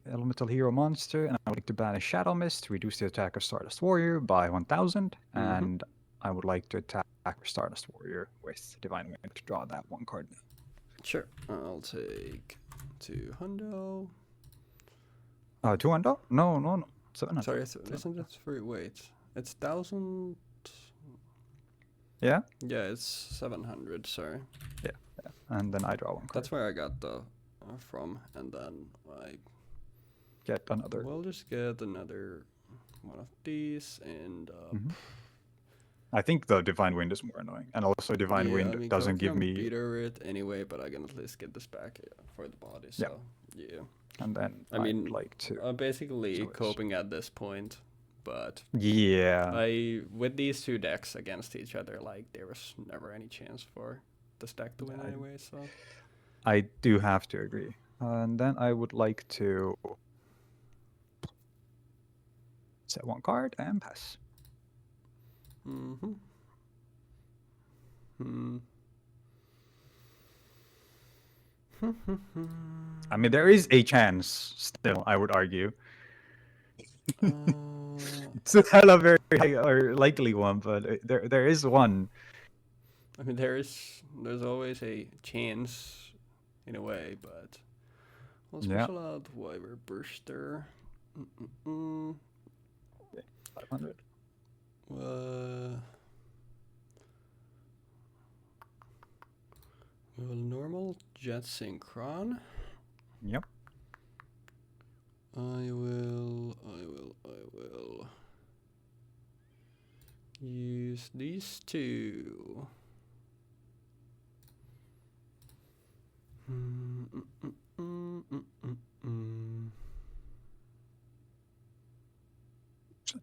elemental hero monster, and I would like to banish Shadow Mist to reduce the attack of Stardust Warrior by 1,000, and I would like to attack Stardust Warrior with Divine Wind to draw that 1 card. Sure, I'll take 2 hundo. 2 hundo? No. 700. Sorry, isn't it free? Wait, it's 1,000. Yeah? Yeah, it's 700, sorry. Yeah. And then I draw 1 card. That's where I got the from, and then I get another. We'll just get another one of these, and I think the Divine Wind is more annoying, and also Divine Wind doesn't give me. Beat over it anyway, but I can at least get this back for the body. So yeah. And then I'd like to. I'm basically coping at this point, but with these 2 decks against each other, like there was never any chance for this deck to win anyway. So I do have to agree, and then I would like to set 1 card and pass. I mean, there is a chance still, I would argue. It's a hella very high or likely one, but there is one. I mean, there's always a chance in a way, but we'll special out Wyver Burster. 500. We will normal Jet Synchron. Yep. I will I will use these two.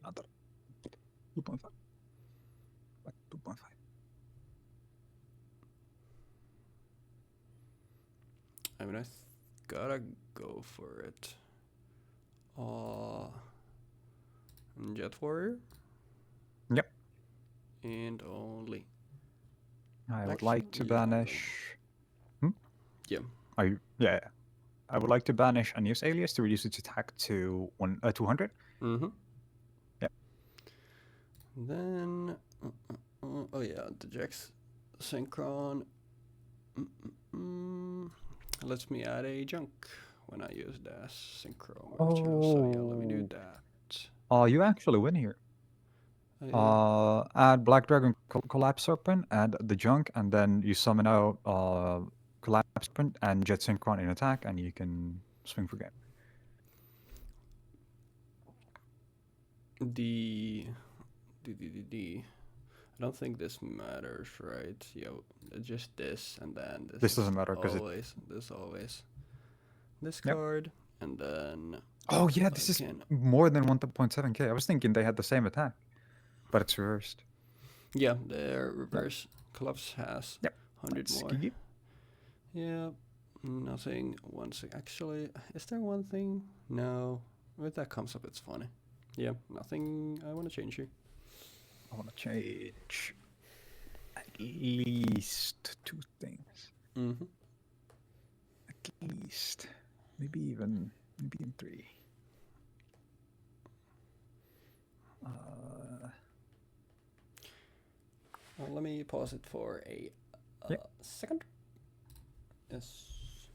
Another 2.5. 2.5. I mean, gotta go for it. Jet Warrior. Yep. And only. I would like to banish. Yeah. Are you? Yeah. I would like to banish a news alias to reduce its attack to 200. Mm-hmm. Yep. Then, oh yeah, the Jeexx Synchron lets me add a junk when I use the Synchron merger. So yeah, let me do that. You actually win here. Yeah. Add Black Dragon Collapse Serpent, add the junk, and then you summon out Collapse Serpent and Jet Synchron in attack, and you can swing for game. I don't think this matters, right? Yeah, just this and then this. This doesn't matter because always. This card and then. Oh yeah, this is more than 1.7k. I was thinking they had the same attack, but it's reversed. Yeah, their reverse collapse has 100 more. Yeah, nothing. Actually, is there one thing? No. If that comes up, it's funny. Yeah, nothing I want to change here. I want to change at least 2 things. Mm-hmm. At least. Maybe even 3. Well, let me pause it for a second. Yes.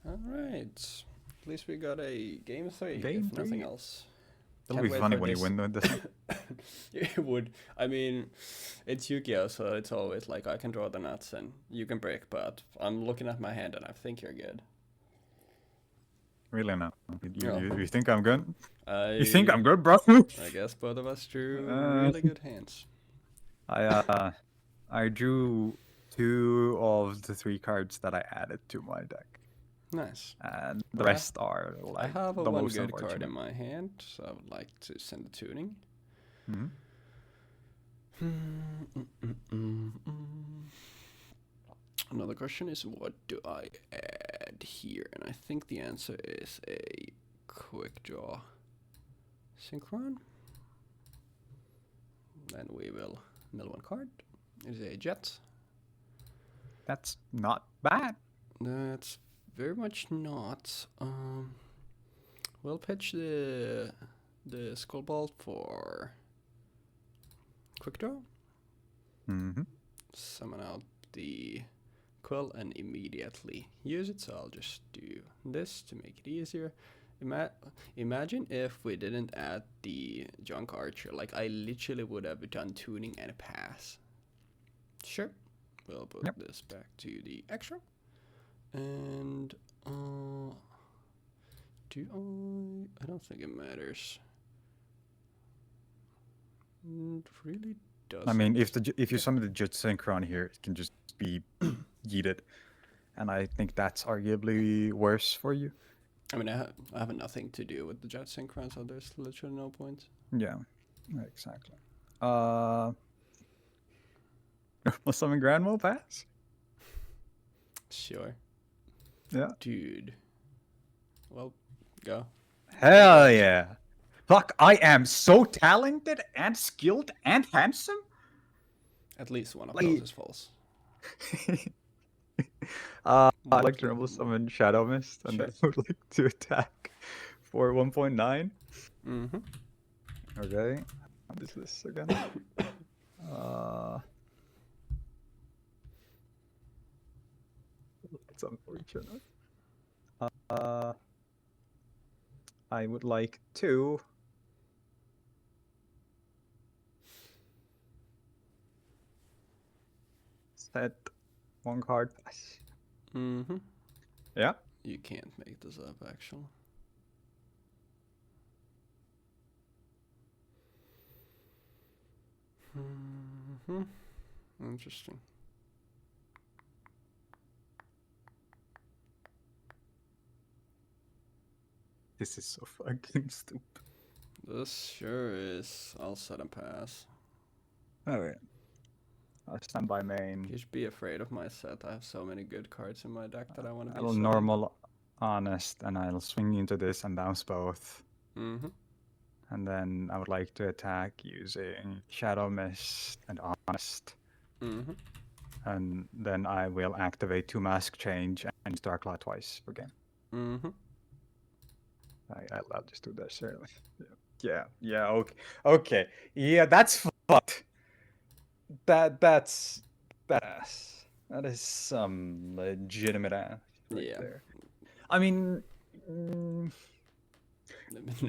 Alright. At least we got a game 3, if nothing else. It'll be funny when you win this. It would. I mean, it's Yu-Gi-Oh, so it's always like I can draw the nuts and you can break, but I'm looking at my hand and I think you're good. Really now? You think I'm good? You think I I'm good, bro? I guess both of us drew really good hands. I drew 2 of the 3 cards that I added to my deck. Nice. And the rest are like I have the one most good card in my hand, so I would like to send a tuning. Another question is, what do I add here? And I think the answer is a quick draw Synchron. Then we will mill one card. It is a jet. That's not bad. That's very much not. We'll pitch the Skull Bolt for quick draw. Summon out the Quill and immediately use it. So I'll just do this to make it easier. Imagine if we didn't add the Junk Archer. Like, I literally would have done tuning and a pass. Sure. We'll put this back to the extra. And I don't think it matters. It really doesn't. I mean, if you summon the Jet Synchron here, it can just be yeeted, and I think that's arguably worse for you. I mean, I have nothing to do with the Jet Synchron, so there's literally no point. Yeah, exactly. Will summon Grandma pass? Sure. Yeah. Dude. Well, go. Hell yeah. Fuck, I am so talented and skilled and handsome. At least one of those is false. I'd like to rumble summon Shadow Mist, and I would like to attack for 1.9. Okay. What is this again? It's unfortunate. I would like to set 1 card pass. Yeah. You can't make this up, actually. Hmm. Interesting. This is so fucking stupid. This sure is. I'll set a pass. Alright. I'll stand by main. You should be afraid of my set. I have so many good cards in my deck that I want to be I'll setting. normal honest and I'll swing into this and bounce both. Mm-hmm. And then I would like to attack using Shadow Mist and Honest. Mm-hmm. And then I will activate 2 Mask Change and use Dark Claw twice per game. Mm-hmm. I'll just do that, certainly. Yeah, okay. Yeah, that's fucked. That's ass. That is some legitimate ass right there. I mean, No.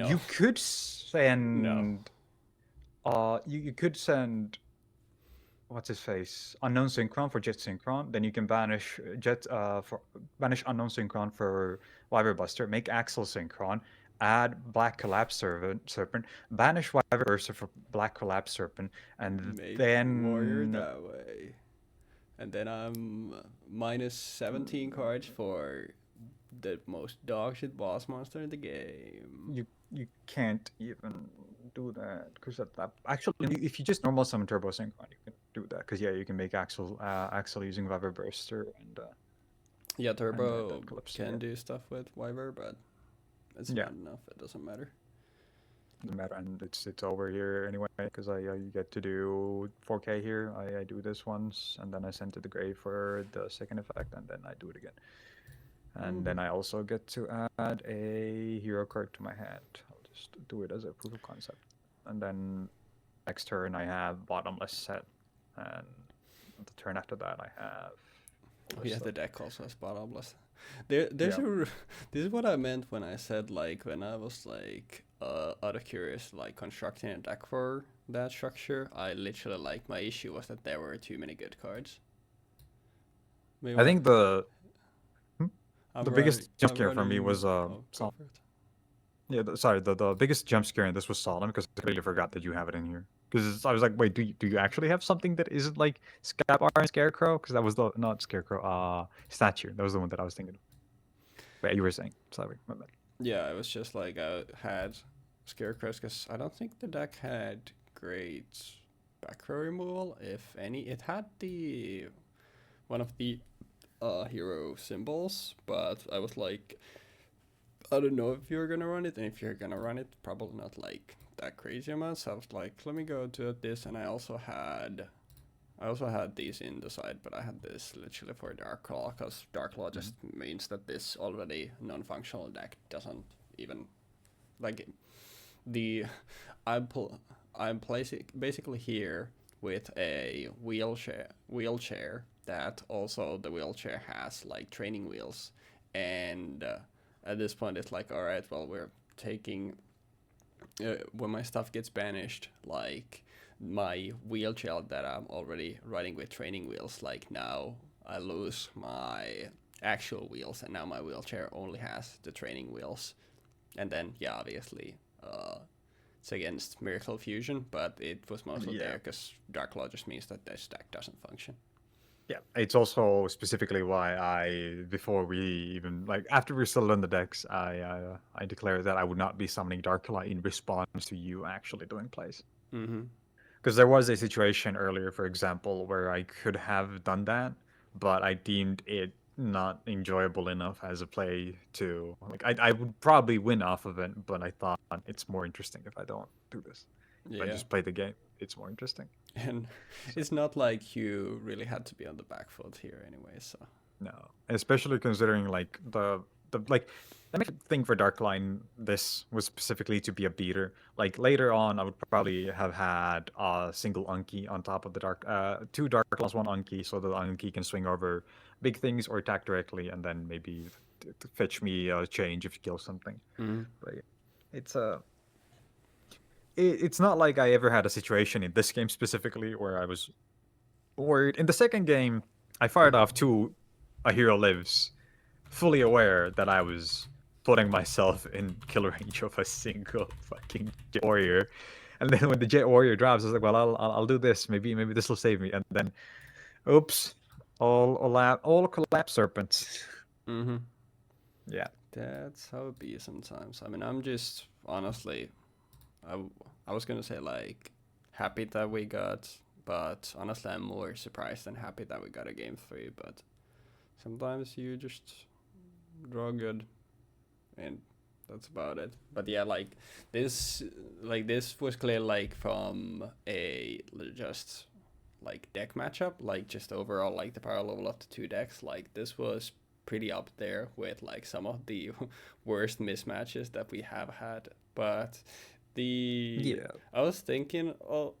you could send. No. You could send. What's his face? Unknown Synchron for Jet Synchron. Then you can banish banish Unknown Synchron for Wyver Buster. Make Axel Synchron. Add Black Collapse Serpent. Banish Wyver Buster for Black Collapse Serpent, and Make warrior then that way. And then I'm minus 17 cards for the most dogshit boss monster in the game. you can't even do that because actually if you just normal summon Turbo Synchron you can do that because you can make Axel using Wyver Burster and yeah, Turbo and can do stuff with Wyver, but it's not enough. It doesn't matter. Doesn't matter, and it's over here anyway because I get to do 4K here. I do this once and then I send to the grave for the second effect and then I do it again. And then I also get to add a hero card to my hand. I'll just do it as a proof of concept. And then next turn I have bottomless set. And the turn after that I have... Oh yeah, the deck also has bottomless. This is what I meant when I said, like, when I was, like, out of curious, like, constructing a deck for that structure, I literally, like, my issue was that there were too many good cards. I think the biggest jump scare for me was the biggest jump scare in this was Solemn because I completely forgot that you have it in here. Because I was like, wait, do you actually have something that isn't like Scabar and Scarecrow? Because that was not Scarecrow, Statue. That was the one that I was thinking of. But you were saying, sorry, my bad. Yeah, it was just like I had Scarecrows because I don't think the deck had great back row removal, if any. It had the one of the hero symbols, but I was like, I don't know if you're gonna run it, and if you're gonna run it, probably not like that crazy amount. So I was like, let me go to this, and I also had these in the side, but I had this literally for Dark Claw, because Dark Claw just means that this already non-functional deck doesn't even, like, I'm placing basically here with a wheelchair that also the wheelchair has like training wheels, and at this point it's like, all right, well, we're taking when my stuff gets banished, like my wheelchair that I'm already riding with training wheels, like now I lose my actual wheels, and now my wheelchair only has the training wheels. And then obviously it's against Miracle Fusion, but it was mostly there because Dark Law just means that this deck doesn't function. Yeah, it's also specifically why before we even, like, after we settled on the decks, I declared that I would not be summoning Dark Law in response to you actually doing plays. Because there was a situation earlier, for example, where I could have done that, but I deemed it not enjoyable enough as a play to, like, I would probably win off of it, but I thought it's more interesting if I don't do this. If I just play the game, it's more interesting. And it's not like you really had to be on the back foot here anyway, so. No, especially considering like the like the main thing for Darkline, this was specifically to be a beater. Like later on, I would probably have had a single Unky on top of the two Dark Claws, one Unky, so the Unky can swing over big things or attack directly, and then maybe fetch me a change if you kill something. But it's it's not like I ever had a situation in this game specifically where I was worried. In the second game, I fired off two A Hero Lives, fully aware that I was putting myself in kill range of a single fucking warrior. And then when the Jet Warrior drops, I was like, well, I'll do this. Maybe this will save me. And then, oops, all collapse serpents. Mm-hmm. Yeah. That's how it be sometimes. I mean, I'm just honestly, I was gonna say like happy that we got, but honestly, I'm more surprised than happy that we got a game 3. But sometimes you just draw good, and that's about it. But yeah, this, this was clear like from a just like deck matchup, like just overall like the power level of the two decks. Like this was pretty up there with like some of the worst mismatches that we have had. But the Yeah. I was thinking of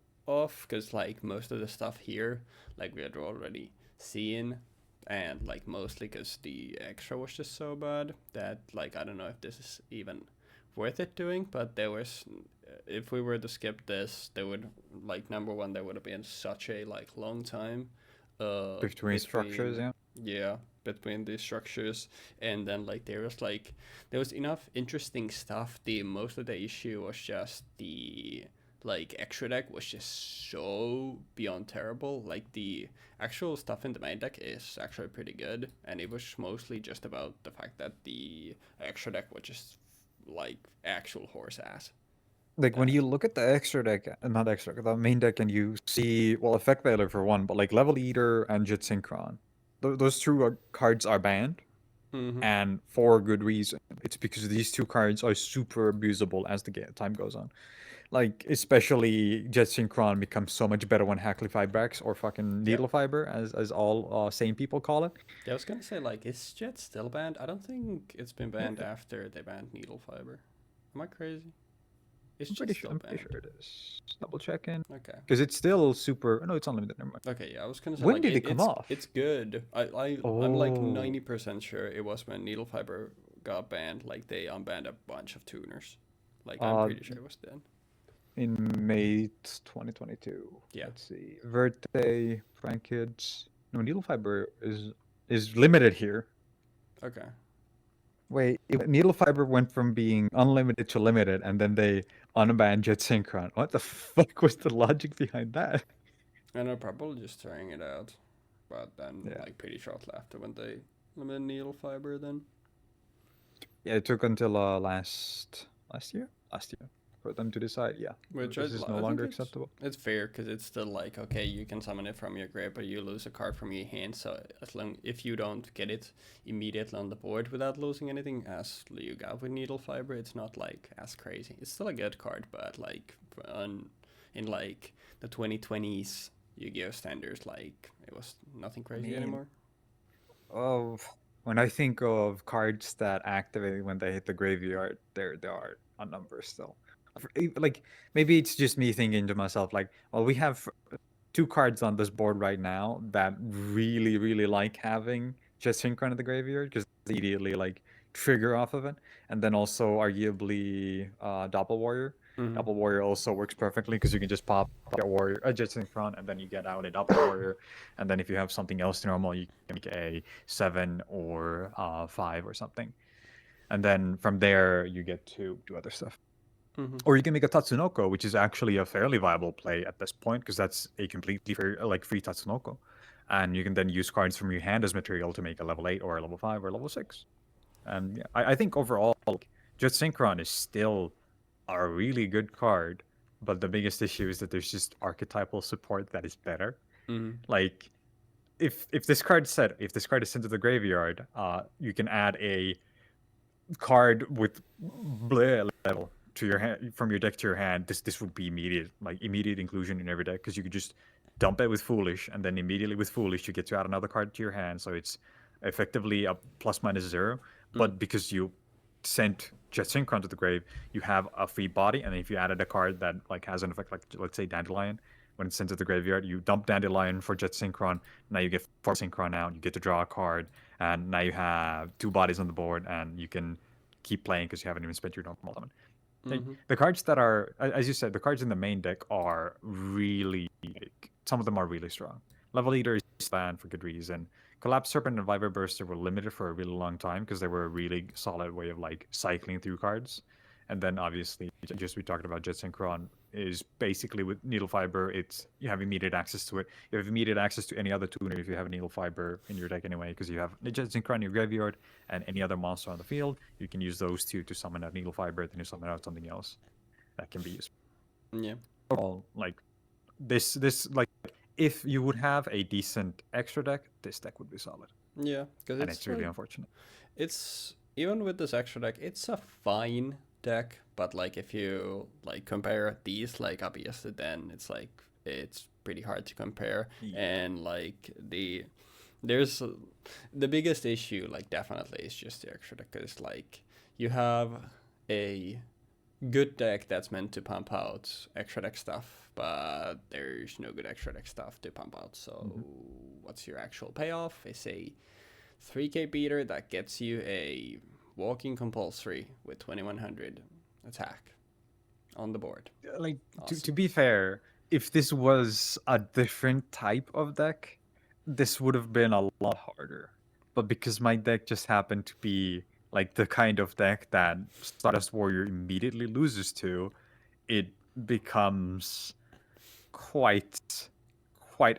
because like most of the stuff here, like we had already seen, and like mostly because the extra was just so bad that like I don't know if this is even worth it doing. But there was, if we were to skip this, there would like number one, there would have been such a like long time Between structures, between, yeah. yeah, between these structures. And then like there was enough interesting stuff. The most of the issue was just the like extra deck was just so beyond terrible. Like the actual stuff in the main deck is actually pretty good, and it was mostly just about the fact that the extra deck was just like actual horse ass. Like when That you look at the extra deck, not extra, the main deck, and you see, well, Effect Veiler for one, but like Level Eater and Jet Synchron, those two cards are banned, mm-hmm. and for good reason. It's because these two cards are super abusable as the time goes on. Like, especially Jet Synchron becomes so much better when Hackley Fibrax or fucking Yeah. Needle Fiber, as all sane people call it. Yeah, I was gonna say like is Jet still banned? I don't think it's been banned after they banned needle fiber. Am I crazy? Is Jet still I'm pretty banned? sure it is. Double checking. Okay. Because it's still super. No, it's unlimited. Never mind. Okay, yeah, I was gonna say When like did it come it's off? good. I'm like Oh, 90% sure it was when needle fiber got banned. Like they unbanned a bunch of tuners. Like I'm uh, pretty sure it was then. in May 2022. Yeah. Let's see. Verte, Frank Kids. No, Needle Fiber is limited here. Okay. Wait, Needle Fiber went from being unlimited to limited, and then they unbanned Jet Synchron. What the fuck was the logic behind that? And I'm probably just trying it out. But then Yeah, like pretty shortly after when they limited needle fiber then. yeah. It took until last year, for them to decide. Yeah, Which this is no I think longer acceptable. it's fair because it's still like okay, you can summon it from your grave, but you lose a card from your hand. So as long if you don't get it immediately on the board without losing anything, as you got with needle fiber, it's not like as crazy. It's still a good card, but like on in like the 2020s Yu-Gi-Oh standards, like it was nothing I crazy mean, anymore. of when I think of cards that activate when they hit the graveyard, there are a number still. Like maybe it's just me thinking to myself, like, well, we have two cards on this board right now that really like having just Synchron in the graveyard because they immediately like trigger off of it, and then also arguably Doppel Warrior. Mm-hmm. Doppel Warrior also works perfectly because you can just pop a warrior, a Jet Synchron, and then you get out a Doppel Warrior, and then if you have something else normal, you can make a 7 or 5 or something, and then from there you get to do other stuff. Mm-hmm. Or you can make a Tatsunoko, which is actually a fairly viable play at this point because that's a completely free Tatsunoko, and you can then use cards from your hand as material to make a level 8 or a level 5 or a level 6. And yeah, I think overall, like, Jet Synchron is still a really good card, but the biggest issue is that there's just archetypal support that is better. Mm-hmm. Like if this card is sent to the graveyard, you can add a card with bleh level to your hand from your deck to your hand. This would be immediate inclusion in every deck because you could just dump it with Foolish, and then immediately with Foolish you get to add another card to your hand, so it's effectively a plus minus 0. Mm-hmm. But because you sent Jet Synchron to the grave, you have a free body, and if you added a card that like has an effect, like let's say Dandelion, when it's sent to the graveyard, you dump Dandelion for Jet Synchron. Now you get 4 Synchron out. You get to draw a card, and now you have 2 bodies on the board, and you can keep playing because you haven't even spent your normal summon. Like, Mm-hmm. the cards that are, as you said, the cards in the main deck are really, like, some of them are really strong. Level Eater is banned for good reason. Collapse Serpent and Viper Burster were limited for a really long time because they were a really solid way of like cycling through cards. And then obviously, just we talked about Jet Synchron is basically with needle fiber. It's you have immediate access to it. You have immediate access to any other tuner if you have a needle fiber in your deck anyway, because you have Jet Synchron in your graveyard and any other monster on the field. You can use those two to summon out needle fiber, then you summon out something else that can be used. Yeah. Overall, like this like if you would have a decent extra deck, this deck would be solid. Yeah, because And it's really unfortunate. It's even with this extra deck, it's a fine deck, but like if you like compare these, like obviously then it's pretty hard to compare. Yeah. And like there's the biggest issue, like definitely is just the extra deck, because like you have a good deck that's meant to pump out extra deck stuff, but there's no good extra deck stuff to pump out. So what's your actual payoff? It's a 3k beater that gets you a walking compulsory with 2100 attack on the board. Like Awesome. to be fair, if this was a different type of deck, this would have been a lot harder. But because my deck just happened to be like the kind of deck that Stardust Warrior immediately loses to, it becomes quite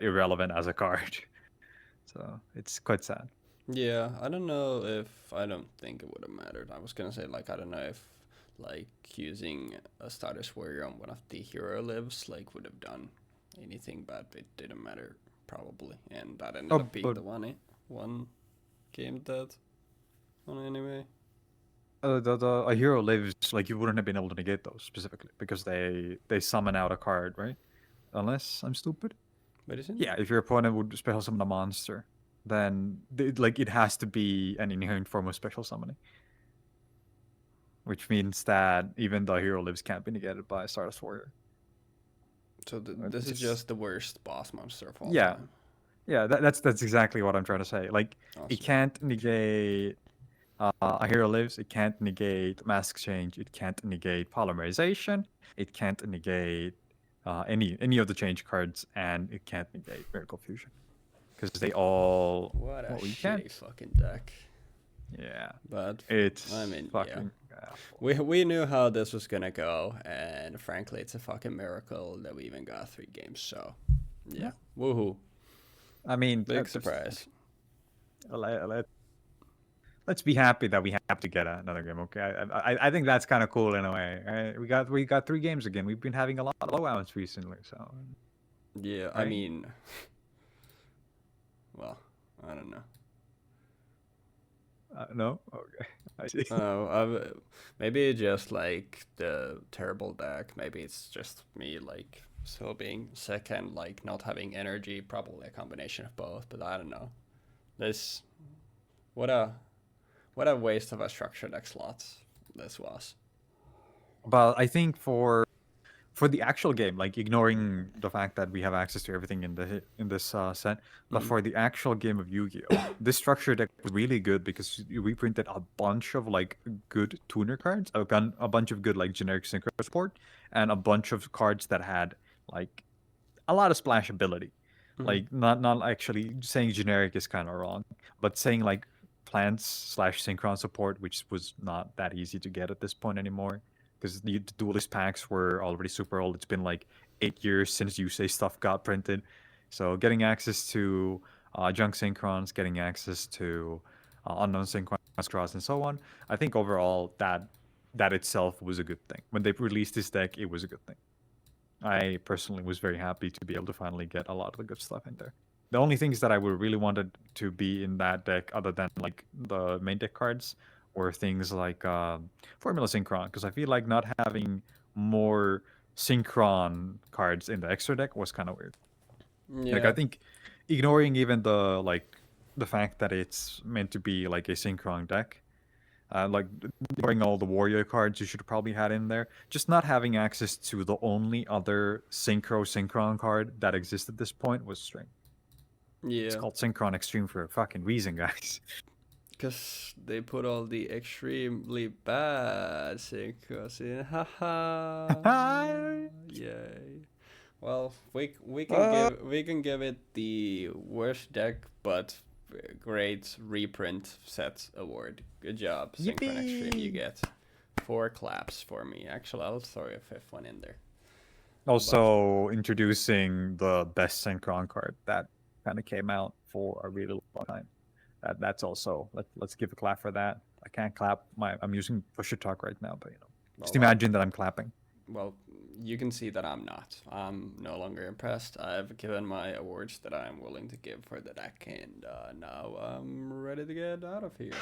irrelevant as a card. So it's quite sad. Yeah, I don't know if I don't think it would have mattered. I was gonna say like I don't know if like using a Stardust Warrior on one of the hero lives like would have done anything, but it didn't matter probably, and that ended up being the one game dead on anyway. A hero lives, like you wouldn't have been able to negate those specifically because they summon out a card, right? Unless I'm stupid. But isn't Yeah, if your opponent would special summon a monster, then it has to be an inherent form of special summoning, which means that even the hero lives can't be negated by Stardust Warrior. So this is just the worst boss monster of all Yeah. time. Yeah, that's exactly what I'm trying to say. Like Awesome. it can't negate a hero lives. It can't negate mask change. It can't negate polymerization. It can't negate any of the change cards, and it can't negate miracle fusion because they all. What a shitty fucking deck. Yeah, but it's I mean, fucking. Yeah. We knew how this was gonna go, and frankly, it's a fucking miracle that we even got 3 games. So, yeah, woohoo! I mean, big surprise. Let's be happy that we have to get another game. Okay, I think that's kind of cool in a way. Right? We got 3 games again. We've been having a lot of blowouts recently, so. Yeah, right? I mean, well, I don't know. No, okay, I see. Maybe just like the terrible deck. Maybe it's just me like still being sick and like not having energy. Probably a combination of both. But I don't know. This what a waste of a structured deck slot this was. But I think for the actual game, like ignoring the fact that we have access to everything in this set, but for the actual game of Yu-Gi-Oh, this structure deck was really good because we printed a bunch of like good tuner cards, a bunch of good like generic synchro support, and a bunch of cards that had like a lot of splash ability. Like not actually saying generic is kind of wrong, but saying like plants / synchron support, which was not that easy to get at this point anymore because the duelist packs were already super old. It's been like 8 years since Yusei stuff got printed. So getting access to junk synchrons, getting access to unknown synchrons, draws, and so on. I think overall that itself was a good thing. When they released this deck, it was a good thing. I personally was very happy to be able to finally get a lot of the good stuff in there. The only things that I would really wanted to be in that deck, other than like the main deck cards, or things like Formula Synchron, because I feel like not having more Synchron cards in the extra deck was kind of weird. Yeah. Like I think ignoring even the fact that it's meant to be like a Synchron deck, like ignoring all the warrior cards you should probably had in there, just not having access to the only other Synchron card that exists at this point was strange. Yeah. It's called Synchron Extreme for a fucking reason, guys. Because they put all the extremely bad synchros in. Haha. Yay. Well, we can give it the worst deck but great reprint set award. Good job, Synchron Extreme. You get 4 claps for me. Actually, I'll throw a 5th one in there. Also, introducing the best Synchron card that kind of came out for a really long time. That's also, let's give a clap for that. I can't clap. I'm using push to talk right now, but just imagine that I'm clapping. Well, you can see that I'm not. I'm no longer impressed. I've given my awards that I'm willing to give for the deck, and now I'm ready to get out of here.